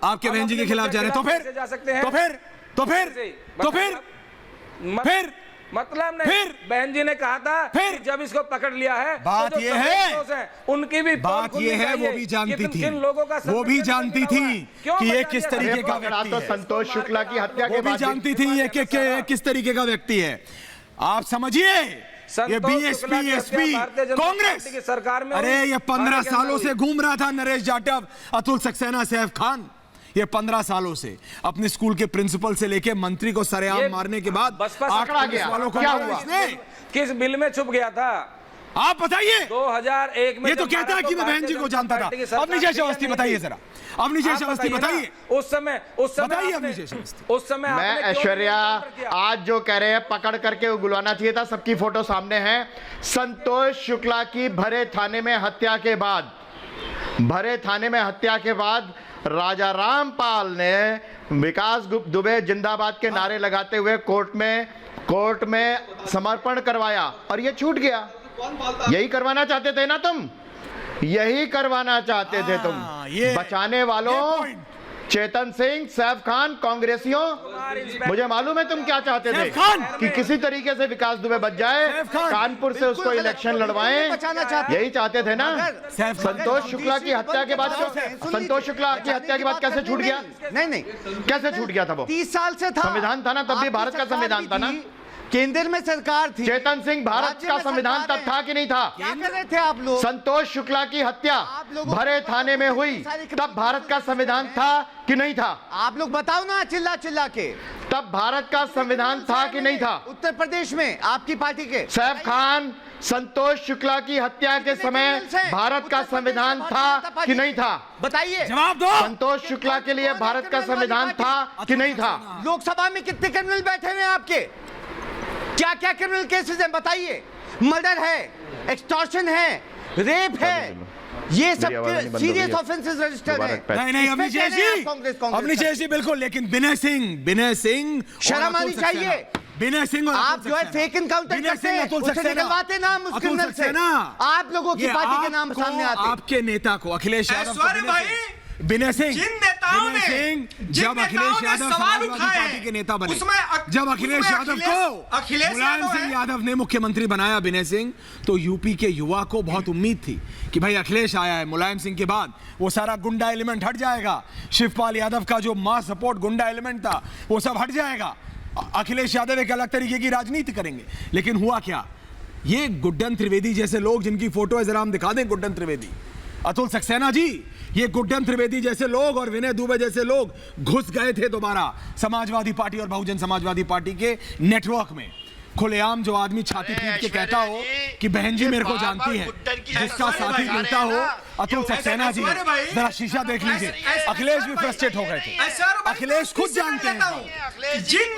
आपके बहन जी के खिलाफ जा रहे हैं? तो फिर मतलब नहीं, बहन जी ने कहा था कि जब इसको पकड़ लिया है, बात तो ये है, उनकी भी बात ये है, वो भी जानती थी, वो भी जानती थी कि ये किस तरीके का व्यक्ति है। संतोष शुक्ला की हत्या के बाद भी जानती थी ये किस तरीके का व्यक्ति है। आप समझिए, ये बीएसपी, एसपी, कांग्रेस की सरकार में, अरे ये 15 सालों से घूम रहा था नरेश जाटव, अतुल सक्सेना, सैफ खान, ये 15 सालों से अपने स्कूल के प्रिंसिपल से लेके मंत्री को सरेआम मारने के बाद पकड़ा गया। वालों को क्या हुआ? किस बिल में छुप गया था? आप बताइए। 2001 में ये तो कहता है कि मैं बहन जी को जानता था। अपनी जैसे अवस्थी बताइए जरा, अपनी जैसे अवस्थी बताइए। उस समय बताइए अपनी जैसे अवस्थी। उस समय मैं ऐश्वर्या आज जो कह रहे हैं पकड़ करके बुलवाना चाहिए था। सबकी फोटो सामने है। संतोष शुक्ला की भरे थाने में हत्या के बाद राजा रामपाल ने विकास दुबे जिंदाबाद के नारे लगाते हुए कोर्ट में समर्पण करवाया और ये छूट गया। यही करवाना चाहते थे ना तुम, यही करवाना चाहते थे तुम। बचाने वालों, चेतन सिंह, सैफ खान, कांग्रेसियों, मुझे मालूम है तुम क्या चाहते थे कि किसी तरीके से विकास दुबे बच जाए, कानपुर से उसको इलेक्शन लड़वाएं, यही चाहते थे ना। संतोष शुक्ला की हत्या के बाद कैसे छूट गया? नहीं, कैसे छूट गया था वो? 30 साल से था, संविधान था ना, तब भी भारत का संविधान था ना, केंद्र में सरकार थी। चेतन सिंह, भारत का संविधान तब था कि नहीं था? क्या कर रहे थे आप लोग? संतोष शुक्ला की हत्या भरे थाने में हुई, तब भारत का संविधान था कि नहीं था? आप लोग बताओ ना, चिल्ला के। तब भारत का संविधान था कि नहीं था? उत्तर प्रदेश में आपकी पार्टी के सैफ खान, संतोष शुक्ला की हत्या के समय भारत का संविधान था कि नहीं था? बताइए, जवाब दो। संतोष शुक्ला के लिए भारत का संविधान था कि नहीं था? लोकसभा में कितने क्रिमिनल बैठे हुए हैं आपके? क्या क्रिमिनल केसेस हैं बताइए? मर्डर है, एक्सटॉर्शन है, रेप है, ये सब सीरियस ऑफेंसेस रजिस्टर्ड है। नहीं अपनी जैसी बिल्कुल। लेकिन विनय सिंह शर्म आनी चाहिए। विनय सिंह आप जो है फेक एनकाउंटर करते हैं, उसे निकलवाते नाम उस क्रिमिनल से। आप लोगों की पार्टी के नाम सामने आते हैं। आपके नेता को अखिलेश यादव, विनय सिंह, जिन नेताओं ने जब अखिलेश यादव समाजवादी पार्टी के नेता बने, जब अखिलेश यादव को मुलायम सिंह यादव ने मुख्यमंत्री बनाया विनय सिंह, तो यूपी के युवा को बहुत उम्मीद थी कि भाई अखिलेश आया है, मुलायम सिंह के बाद वो सारा गुंडा एलिमेंट हट जाएगा, शिवपाल यादव का जो मास सपोर्ट गुंडा एलिमेंट था वो सब हट जाएगा, अखिलेश यादव एक अलग तरीके की राजनीति करेंगे। लेकिन हुआ क्या? ये गुड्डन त्रिवेदी जैसे लोग, जिनकी फोटो है जरा हम दिखा दें, गुड्डन त्रिवेदी, अतुल सक्सेना जी, ये गुड्डन त्रिवेदी जैसे लोग और विनय दुबे जैसे लोग घुस गए थे दोबारा समाजवादी पार्टी और बहुजन समाजवादी पार्टी के नेटवर्क में। खुलेआम जो आदमी छाती पीट के कहता हो कि बहन जी मेरे को जानती है, जिसका साथी मिलता हो अतुल सक्सेना जी, जरा शीशा देख लीजिए। अखिलेश भी फ्रस्ट्रेट हो गए थे। अखिलेश खुद जानते हैं,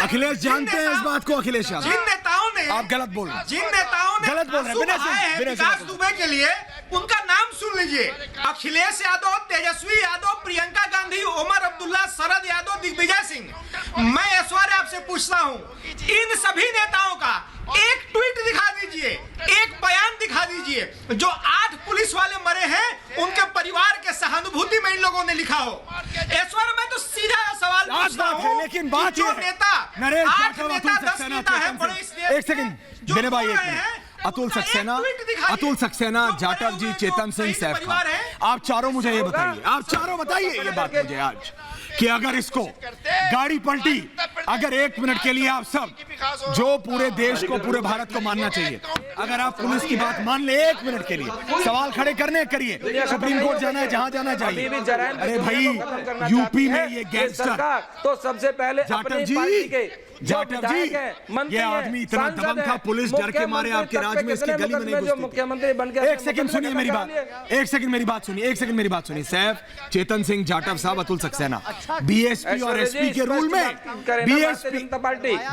अखिलेश जानते हैं इस बात को। अखिलेश यादव, जिन नेताओं ने, आप गलत बोल रहे हैं, जिन नेताओं ने गलत बोल रहे हैं विकास दुबे के लिए, उनका नाम सुन लीजिए। अखिलेश यादव, तेजस्वी यादव, प्रियंका गांधी, ओमर अब्दुल्ला, शरद यादव, दिग्विजय सिंह। मैं ऐश्वर्य आपसे पूछता हूं, इन सभी नेताओं का एक ट्वीट दिखा दीजिए, एक बयान दिखा दीजिए जो 8 पुलिस वाले मरे हैं उनके परिवार के सहानुभूति में इन लोगों ने लिखा हो। ऐश्वर्य, मैं तो सीधा सवाल पूछता हूं, लेकिन बात जो नेता, 8 नेता 10 नेता है बड़े, एक सेकंड मेरे भाई, अतुल सक्सेना, जाटव जी, चेतन सिंह, सैफ खान, आप चारों मुझे ये बताइए, आप चारों बताइए ये बात मुझे आज कि अगर इसको गाड़ी पलटी, अगर 1 मिनट के लिए आप सब, जो पूरे देश को, पूरे भारत को मानना चाहिए, अगर आप पुलिस की बात मान ले 1 मिनट के लिए, सवाल खड़े करिए, सुप्रीम कोर्ट जाना है, जहां जाना चाहिए। अरे भाई, यूपी में ये गैंगस्टर, तो सबसे पहले जाटव जी, ये आदमी इतना दबंग था, पुलिस डर के मारे आपके राज में इसकी गली में नहीं घुसती। मुख्यमंत्री बन गया। एक सेकंड सुनिए मेरी बात, एक सेकंड मेरी बात सुनिए। सैफ, चेतन सिंह, जाटव साहब, अतुल सक्सेना, बीएसपी और एसपी के रूल में, बीएसपी,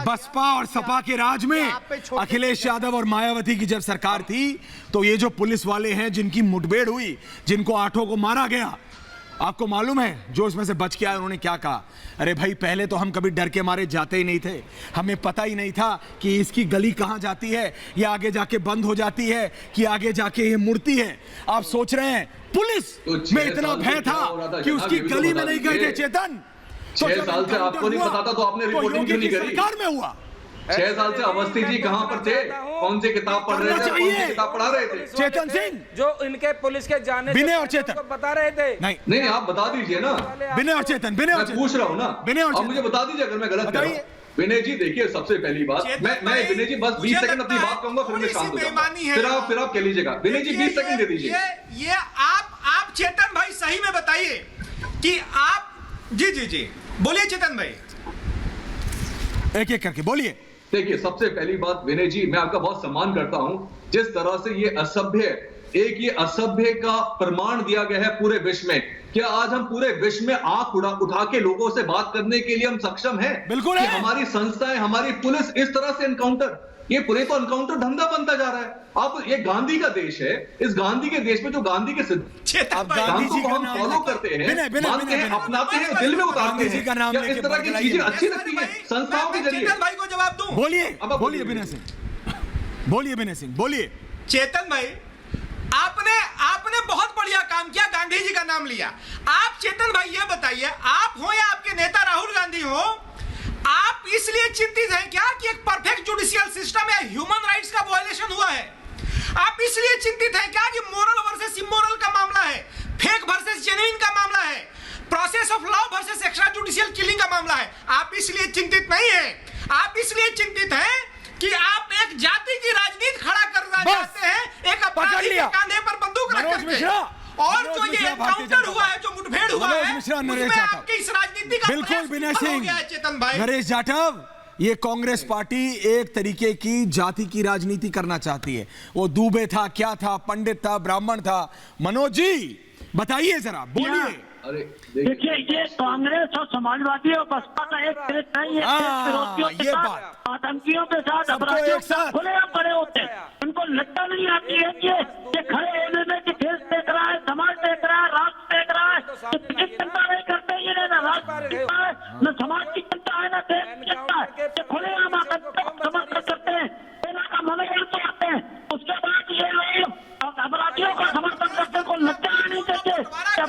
बसपा और सपा के राज में, अखिलेश यादव और मायावती की जब सरकार थी, तो ये जो पुलिस वाले हैं जिनकी मुठभेड़ हुई, जिनको 8 को मारा गया, आपको मालूम है जो इसमें से बच के आए उन्होंने क्या कहा? अरे भाई, पहले तो हम कभी डर के मारे जाते ही नहीं थे, हमें पता ही नहीं था कि इसकी गली कहां जाती है, ये आगे जाके बंद हो जाती है कि आगे जाके ये मुड़ती है। आप सोच रहे हैं पुलिस में इतना भय था कि उसकी गली में नहीं गए थे। चेतन, 6 साल से आपको नहीं पता था तो आपने रिपोर्टिंग क्यों नहीं करी? सरकार में हुआ 6 साल से अवस्थी जी कहां पर थे? कौन सी किताब पढ़ रहे थे? कौन सी किताब पढ़ा रहे थे? चेतन सिंह, जो इनके पुलिस के जाने विनय और चेतन बता रहे थे। नहीं, आप बता दीजिए ना। विनय और चेतन, मैं पूछ रहा हूँ ना, आप मुझे बता दीजिए अगर मैं गलत कर रहा हूँ। विनय जी देखिए, सबसे पहली बात, मैं विनय जी बस 20 सेकंड अपनी बात कहूंगा, फिर मैं शांत हो जाऊंगा, फिर आप कह लीजिएगा। विनय जी 20 सेकंड दे दीजिए। ये आप चेतन भाई सही में बताइए कि आप, जी बोलिए चेतन भाई, एक एक करके बोलिए। देखिए, सबसे पहली बात विनय जी, मैं आपका बहुत सम्मान करता हूं, जिस तरह से ये असभ्य, एक ये असभ्य का प्रमाण दिया गया है पूरे विश्व में। क्या आज हम पूरे विश्व में आंख उठा के लोगों से बात करने के लिए हम सक्षम हैं? बिल्कुल कि है। हमारी संस्थाएं, हमारी पुलिस इस तरह से एनकाउंटर, ये पूरे तो एनकाउंटर धंधा बनता जा रहा है। अब ये गांधी का देश है, इस गांधी के देश में जो गांधी के अब गांधी जी को का हम नाम फॉलो करते हैं, मानते हैं, अपनाते हैं, दिल में उतारते गांधी जी का हैं, नाम क्या लेके इस तरह की चीजें अच्छी लगती हैं संस्थाओं के जरिए? चेतन भाई को जवाब दूं। बोलिए, अब आप बोलिए विनय सिंह, बोलिए विनय सिंह, बोलिए। चेतन भाई, आपने बहुत बढ़िया काम किया, गांधी जी का नाम लिया। आप चेतन भाई ये बताइए, आप हो या आपके नेता राहुल गांधी हो, आप इसलिए चिंतित हैं क्या कि एक परफेक्ट जुडिशियल सिस्टम या ह्यूमन राइट्स का वायलेशन हुआ है? आप इसलिए चिंतित हैं क्या कि मोरल वर्सेस इमोरल का मामला है, फेक वर्सेस जेन्युइन का मामला है, process of law versus extra judicial killing का मामला है? आप इसलिए चिंतित नहीं है, आप इसलिए चिंतित हैं कि आप एक जाति की राजनीति खड़ा करना चाहते हैं, एक अपराधी के कांधे पर बंदूक रख करके। और जो ये एनकाउंटर हुआ है, जो मुठभेड़ हुआ है, उसमें आपकी इस राजनीति का बिल्कुल विनय हो गया है, चेतन भाई। सिंह, नरेश जाटव, ये कांग्रेस पार्टी एक तरीके की जाति की राजनीति करना चाहती है। वो दुबे था, क्या था, पंडित था, ब्राह्मण था। मनोज जी बताइए जरा, बोलिए। अरे देखिए, ये कांग्रेस और समाजवादी और बसपा का एक खेत नहीं है। विरोधियों के साथ, आतंकियों के साथ, अपराधियों के साथ खुलेआम खड़े होते हैं। उनको लगता नहीं आती है कि ये खड़े होने में कि देश देख रहा है, समाज देख रहा है, राष्ट्र देख रहा है, टिकट चिंता नहीं करते। ये ना राष्ट्र की चिंता है, न समाज की चिंता है, न देश की चिंता है। ये खुलेआम आतंकियों को समर्थन करते हैं, सेना का मनोबल तोड़ते हैं। उसके बाद ये लोग अपराधियों का समर्थन करते को लगता नहीं चाहिए।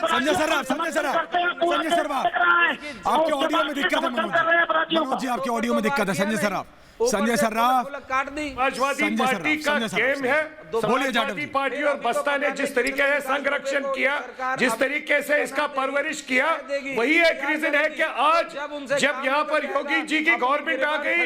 संजय सर, आपके ऑडियो में दिक्कत है मनोज जी, आपके ऑडियो में दिक्कत है। संजय सराफ, संजय सर्राफ, समाजवादी पार्टी का गेम है। समाजवादी पार्टी और बसपा ने जिस तरीके से संरक्षण किया, जिस तरीके से इसका परवरिश किया, वही एक रीजन है कि आज जब यहाँ पर योगी जी की गवर्नमेंट आ गई,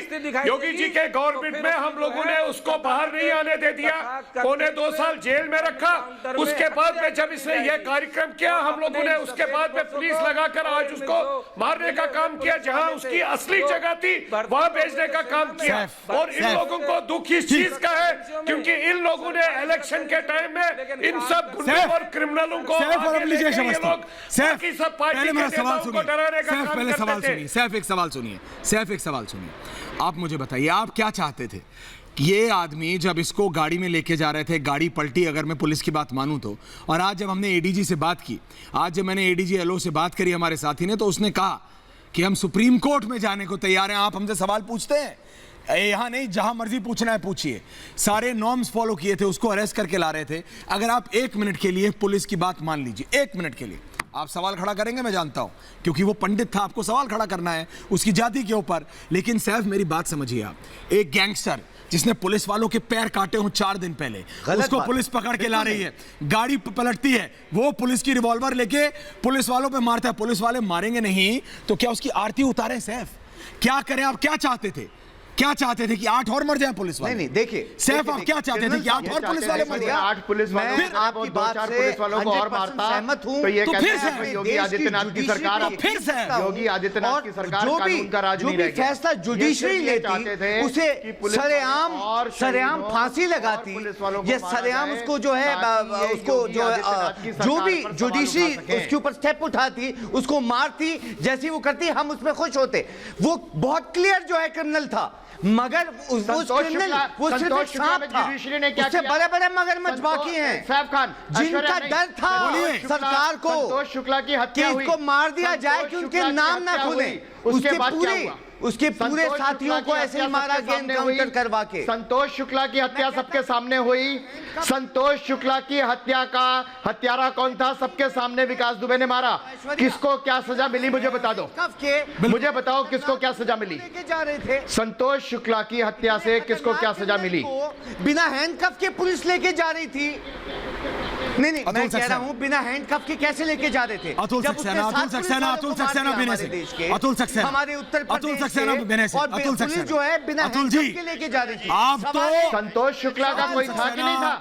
योगी जी के गवर्नमेंट में हम लोगों ने उसको बाहर नहीं आने दे दिया, 2.25 साल जेल में रखा। उसके बाद में जब इसने यह कार्यक्रम किया, हम लोगों ने उसके बाद में पुलिस लगाकर आज उसको मारने का काम किया, जहां उसकी असली जगह थी वहां भेजने का काम किया। और इन लोगों को दुख इस चीज का है क्योंकि इन लोगों ने इलेक्शन के टाइम में इन सब गुंडों और क्रिमिनलों को सैफ एक सवाल सुनिए। आप मुझे बताइए, आप क्या चाहते थे? ये आदमी जब इसको गाड़ी में लेके जा रहे थे, गाड़ी पलटी, अगर मैं पुलिस की बात मानूं तो, और आज जब हमने एडीजी से बात की, आज जब मैंने एडीजी एलओ से बात करी हमारे साथी ने, तो उसने कहा कि हम सुप्रीम कोर्ट में जाने को तैयार हैं। आप हमसे सवाल पूछते हैं, यहां नहीं, जहां मर्जी पूछना है पूछिए। सारे नॉर्म्स फॉलो किए थे, उसको अरेस्ट करके ला रहे थे। अगर आप 1 मिनट के लिए पुलिस की बात मान लीजिए, 1 मिनट के लिए आप सवाल खड़ा करेंगे, मैं जानता हूं, क्योंकि वो पंडित था, आपको सवाल खड़ा करना है उसकी जाति के ऊपर। लेकिन सैफ, मेरी बात समझिए आप, एक गैंगस्टर जिसने पुलिस वालों के पैर काटे हों 4 दिन पहले, उसको पुलिस पकड़ के ला रही है, गाड़ी पलटती है, वो पुलिस की रिवॉल्वर लेके पुलिस वालों पे मारता है। पुलिस वाले मारेंगे नहीं तो क्या उसकी आरती उतारें? सैफ, क्या करें? आप क्या चाहते थे? क्या चाहते थे कि 8 और मर जाए पुलिस वाले? नहीं, देखिए सैफ, आप क्या चाहते थे कि 8 और पुलिस वाले मर जाए? 8 पुलिस वालों मैं आपकी बात से पुलिस वालों को और मारता, सहमत हूं। तो ये तो कहते फिर हैं से योगी आदित्यनाथ की सरकार, फिर से योगी आदित्यनाथ की सरकार जो कानून का राज भी नहीं रह गया। फैसला जुडिशरी लेती, उसे सरेआम फांसी लगाती, ये सरेआम उसको जो है, उसको जो भी जुडिशरी उसके ऊपर स्टेप उठाती, उसको मारती, जैसी वो करती, हम उसमें खुश होते। वो बहुत क्लियर जो है क्रिमिनल था, मगर वो सिर्फ एक सांप था, उससे बड़े-बड़े मगरमच्छ बाकी हैं सैफ खान, जिनका डर था सरकार को संतोष शुक्ला की हत्या हुई, इसको मार दिया जाए कि उनके नाम ना खुले। उसके पूरे साथियों को ऐसे ही मारा गया एनकाउंटर करवा के। संतोष शुक्ला की हत्या सबके सामने हुई। संतोष शुक्ला की हत्या का हत्यारा कौन था? सबके सामने विकास दुबे ने मारा। किसको क्या सजा मिली मुझे बता दो, मुझे बताओ किसको क्या सजा मिली? संतोष शुक्ला की हत्या से किसको क्या सजा मिली? बिना हैंडकफ के पुलिस लेके जा रही थी। नहीं, मैं कह रहा हूं बिना हैंडकफ के कैसे लेके जा रहे थे? अतुल सक्सेना हमारे उत्तर प्रदेश और पुलिस जो है बिना हैंडकफ के लेके जा रही थी। आप तो संतोष शुक्ला का कोई था कि नहीं था?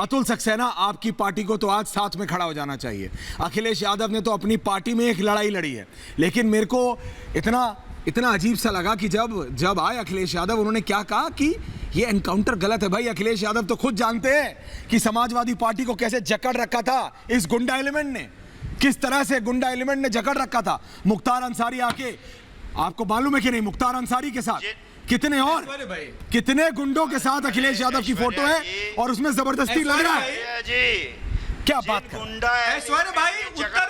अतुल सक्सेना, आपकी पार्टी को तो आज साथ में खड़ा हो जाना चाहिए। अखिलेश यादव ने तो अपनी पार्टी में एक लड़ाई लड़ी है, लेकिन मेरे को इतना अजीब सा लगा कि जब आए अखिलेश यादव, उन्होंने क्या कहा कि ये एनकाउंटर गलत है भाई। अखिलेश यादव तो खुद जानते हैं कि समाजवादी पार्टी को कैसे जकड़ रखा था इस गुंडा एलिमेंट ने, किस तरह से गुंडा एलिमेंट ने जकड़ रखा था। मुख्तार अंसारी आके, आपको मालूम है कि नहीं, मुख्तार अंसारी के साथ कितने गुंडों के साथ अखिलेश यादव की फोटो है और उसमें जबरदस्ती लग रहा है। क्या बात गुंडा ऐश्वर्य भाई, उत्तर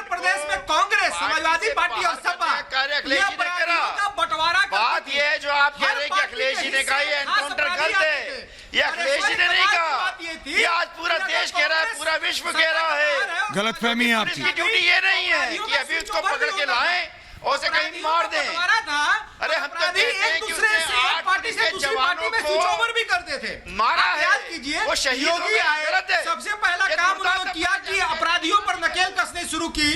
प्रदेश में कांग्रेस, समाजवादी पार्टी और सपा बंटवारा। बात ये है जो आप कह रहे हैं कि अखिलेश जी ने कहा ये एनकाउंटर गलत है, ये अखिलेश जी ने नहीं कहा, ये आज पूरा देश कह रहा है, पूरा विश्व कह रहा है। गलतफहमी है आपकी। ड्यूटी ये नहीं है कि अभी उसको पकड़ के लाएं और उसे कहीं मार दें। अरे हम तो एक दूसरे से एक पार्टी से दूसरी पार्टी में स्विच ओवर भी करते थे। मारा है, याद कीजिए, वो शहीद योगी आए, सबसे पहला काम उन्होंने किया कि अपराधियों पर नकेल कसने शुरू की।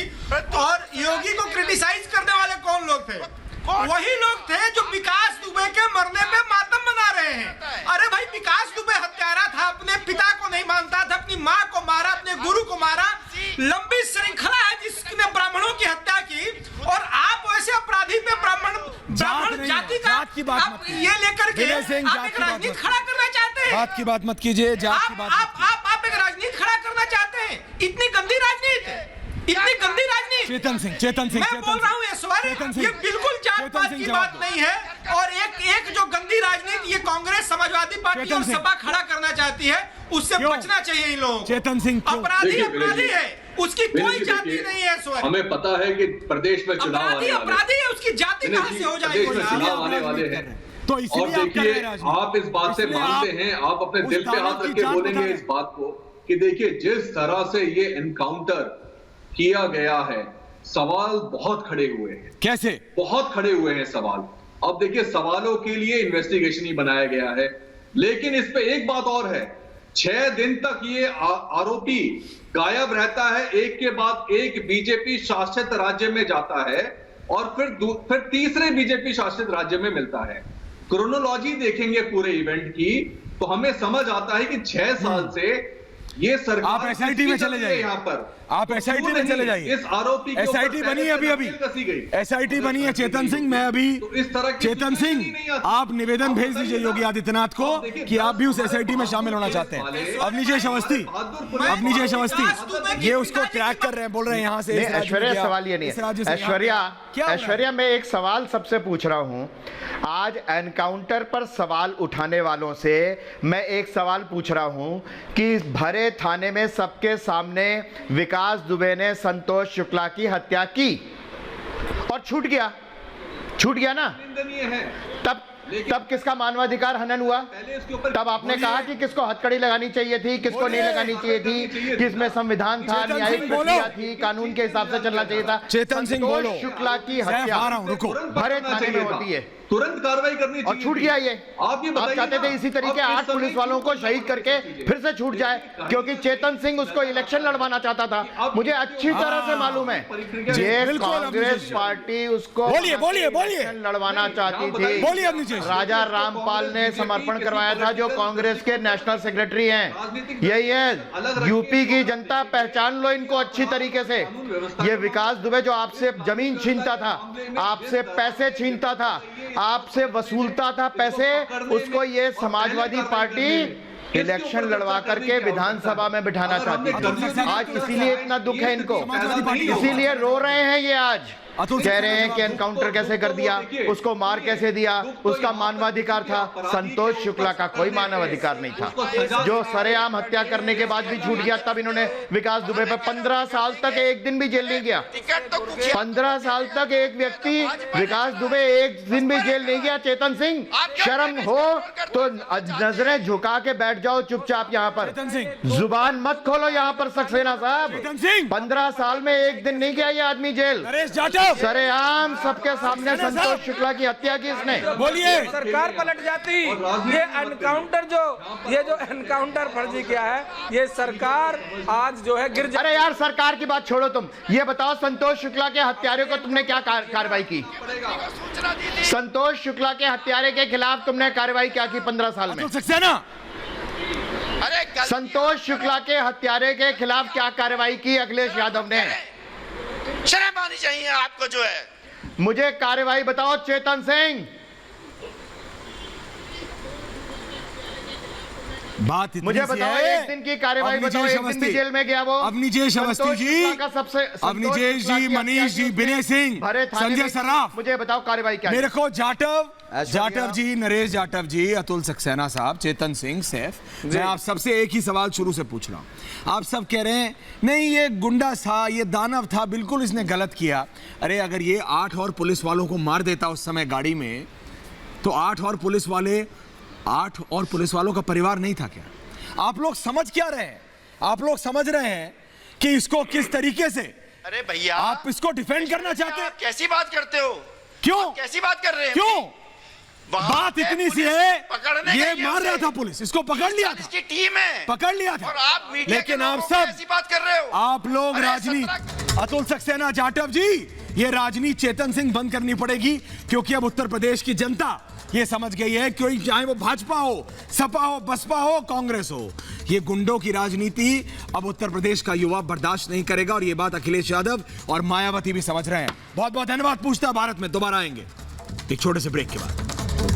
और योगी को क्रिटिसाइज करने वाले कौन लोग थे? वही लोग थे जो विकास दुबे के मरने पे मातम मना रहे हैं। अरे भाई, विकास दुबे हत्यारा था, अपने पिता को नहीं मानता था, अपनी माँ को मारा, अपने गुरु को मारा। लंबी श्रृंखला है जिसने ब्राह्मणों की हत्या की, और आप वैसे अपराधी पे ब्राह्मण जाति का आप ये लेकर के आप एक राजनीति खड़ा करना चाहते हैं। बात की बात मत कीजिए, जात की बात। आप एक राजनीति खड़ा करना चाहते हैं। इतनी गंदी राजनीति, इतनी गंदी राजनीति। चेतन सिंह मैं बोल रहा हूँ ऐश्वर्य, ये बिल्कुल जात पात की बात नहीं है। और एक जो गंदी राजनीति ये कांग्रेस, समाजवादी पार्टी और सपा खड़ा करना चाहती है, उससे बचना चाहिए इन लोगों को। चेतन सिंह अपराधी है, उसकी कोई जाति नहीं है ऐश्वर्य। हमें पता है कि प्रदेश में चुनाव अपराधी है, उसकी जाति कहाँ से हो जाएगी? चुनाव आने वाले हैं, तो और देखिए आप इस बात से मानते हैं, आप अपने दिल पे हाथ रख के बोलेंगे इस बात को कि देखिए जिस तरह से ये एनकाउंटर किया गया है, सवाल बहुत खड़े हुए हैं। कैसे? बहुत खड़े हुए हैं सवाल। अब देखिए सवालों के लिए इन्वेस्टिगेशन ही बनाया गया है, लेकिन इस पे एक बात और है, 6 दिन तक ये आरोपी गायब रहता है, एक के बाद एक बीजेपी शासित राज्य में जाता है और फिर तीसरे बीजेपी शासित राज्य में मिलता है। क्रोनोलॉजी देखेंगे पूरे इवेंट की तो हमें समझ आता है कि 6 साल से ये सरकार, आप एसआईटी में चले जाइए, यहाँ पर आप एसआईटी में चले जाइए। इस आरोपी एसआईटी बनी है, अभी एसआईटी बनी है। चेतन सिंह, मैं अभी इस तरह चेतन सिंह, आप निवेदन भेज दीजिए योगी आदित्यनाथ को कि आप भी उस एसआईटी में शामिल होना चाहते हैं। अवनीश अवस्थी ये उसको क्रैक कर रहे हैं, बोल रहे हैं यहाँ से। ऐश्वर्या, सवाल ये नहीं है। ऐश्वर्या, मैं एक सवाल सबसे पूछ रहा हूँ। आज एनकाउंटर पर सवाल उठाने वालों से मैं एक सवाल पूछ रहा हूँ कि भरे थाने में सबके सामने विकास दुबे ने संतोष शुक्ला की हत्या की और छूट गया ना? तब किसका मानवाधिकार हनन हुआ? तब आपने कहा कि किसको हथकड़ी लगानी चाहिए थी, किसको नहीं लगानी चाहिए थी, किसमें संविधान था, न्यायिक प्रक्रिया थी, कानून के हिसाब से चलना चाहिए था। चेतन सिंह बोलो। शुक्ला की हत्या भरे थाने में होती है, तुरंत कार्रवाई करनी और छूट गया ये। आप चाहते थे इसी तरीके 8 पुलिस वालों को शहीद करके फिर से छूट जाए, क्योंकि चेतन सिंह उसको इलेक्शन लड़वाना चाहता था। मुझे अच्छी तरह से मालूम है ये कांग्रेस पार्टी उसको इलेक्शन लड़वाना चाहती थी। राजा रामपाल ने समर्पण करवाया था, जो कांग्रेस के नेशनल सेक्रेटरी हैं। यही है, यूपी की जनता पहचान लो इनको अच्छी तरीके से। ये विकास दुबे जो आपसे जमीन छीनता था, आपसे पैसे छीनता था, आपसे वसूलता था पैसे, उसको ये समाजवादी पार्टी इलेक्शन लड़वा करके विधानसभा में बिठाना चाहती थी। आज इसीलिए इतना दुख है इनको, इसीलिए रो रहे हैं ये। आज कह रहे हैं कि एनकाउंटर कैसे कर दिया, उसको मार कैसे दिया, उसका मानवाधिकार था। संतोष शुक्ला का कोई मानवाधिकार नहीं था, जो सरेआम हत्या करने के बाद भी छूट गया। तब इन्होंने विकास दुबे पर 15 साल तक एक दिन भी जेल नहीं गया। 15 साल तक एक व्यक्ति, विकास दुबे एक दिन भी जेल नहीं गया। चेतन सिंह, शर्म हो तो नजरें झुका के बैठ जाओ चुपचाप यहाँ पर, जुबान मत खोलो यहाँ पर। सक्सेना साहब, 15 साल में एक दिन नहीं गया ये आदमी जेल। सरेआम सबके सामने संतोष शुक्ला की हत्या की इसने। बोलिए, सरकार पलट जाती। ये जो एनकाउंटर फर्जी किया है, ये सरकार आज जो है गिर। अरे यार, सरकार की बात छोड़ो, तुम ये बताओ संतोष शुक्ला के हत्यारे को तुमने क्या कार्रवाई की? संतोष शुक्ला के हत्यारे के खिलाफ तुमने कार्रवाई क्या की 15 साल में? संतोष शुक्ला के हत्यारे के खिलाफ क्या कार्रवाई की अखिलेश यादव ने? शर्म आनी चाहिए आपको जो है। मुझे कार्रवाई बताओ चेतन सिंह। बात इतनी मुझे सी बताओ, है। एक दिन की कार्यवाही अब बताओ, निजेश एक दिन भी जेल में गया वो? अब निजेश अवस्थी संतोष जी, शुक्ला का सबसे अब निजेश जी, मनीष जी, विनय सिंह, संजय सराफ, मुझे बताओ कार्यवाही क्या है? मेरे को जाटव जी, नरेश जाटव जी, अतुल सक्सेना साहब, चेतन सिंह, सैफ, मैं आप सबसे एक ही सवाल शुरू से पूछ रहा हूं। आप सब कह रहे हैं नहीं ये गुंडा था, ये दानव था, बिल्कुल इसने गलत किया। अरे अगर ये 8 और पुलिस वालों को मार देता उस समय गाड़ी में, तो 8 और पुलिस वालों का परिवार नहीं था क्या? आप लोग समझ क्या रहे हैं? आप लोग समझ रहे हैं कि इसको किस तरीके से, अरे भैया, आप इसको डिफेंड करना चाहते हैं? आप कैसी बात करते हो? क्यों? आप कैसी बात कर रहे हैं? क्यों? वहाँ बात पे इतनी सी पुलिस है, पकड़ने ये गई मार है रहा उसे। था पुलिस, इसको पकड़ लिया था, इसकी टीम है, पकड़ लिया था। और आप मीडिया लेकिन के आप लोगों को सब ऐसी बात कर रहे हो? आप लोग अरे राजनीति, अतुल सक्सेना, जाटव जी, ये राजनीति चेतन सिंह बंद करनी पड़ेगी, क्योंकि अब उत्तर प्रदेश की जनता ये समझ गई है कि चाहे वो भाजपा हो, सपा हो, बसपा हो, कांग्रेस हो, ये गुंडों की राजनीति अब उत्तर प्रदेश का युवा बर्दाश्त नहीं करेगा। और ये बात अखिलेश यादव और मायावती भी समझ रहे हैं। बहुत बहुत धन्यवाद। पूछता भारत में दोबारा आएंगे एक छोटे से ब्रेक के बाद।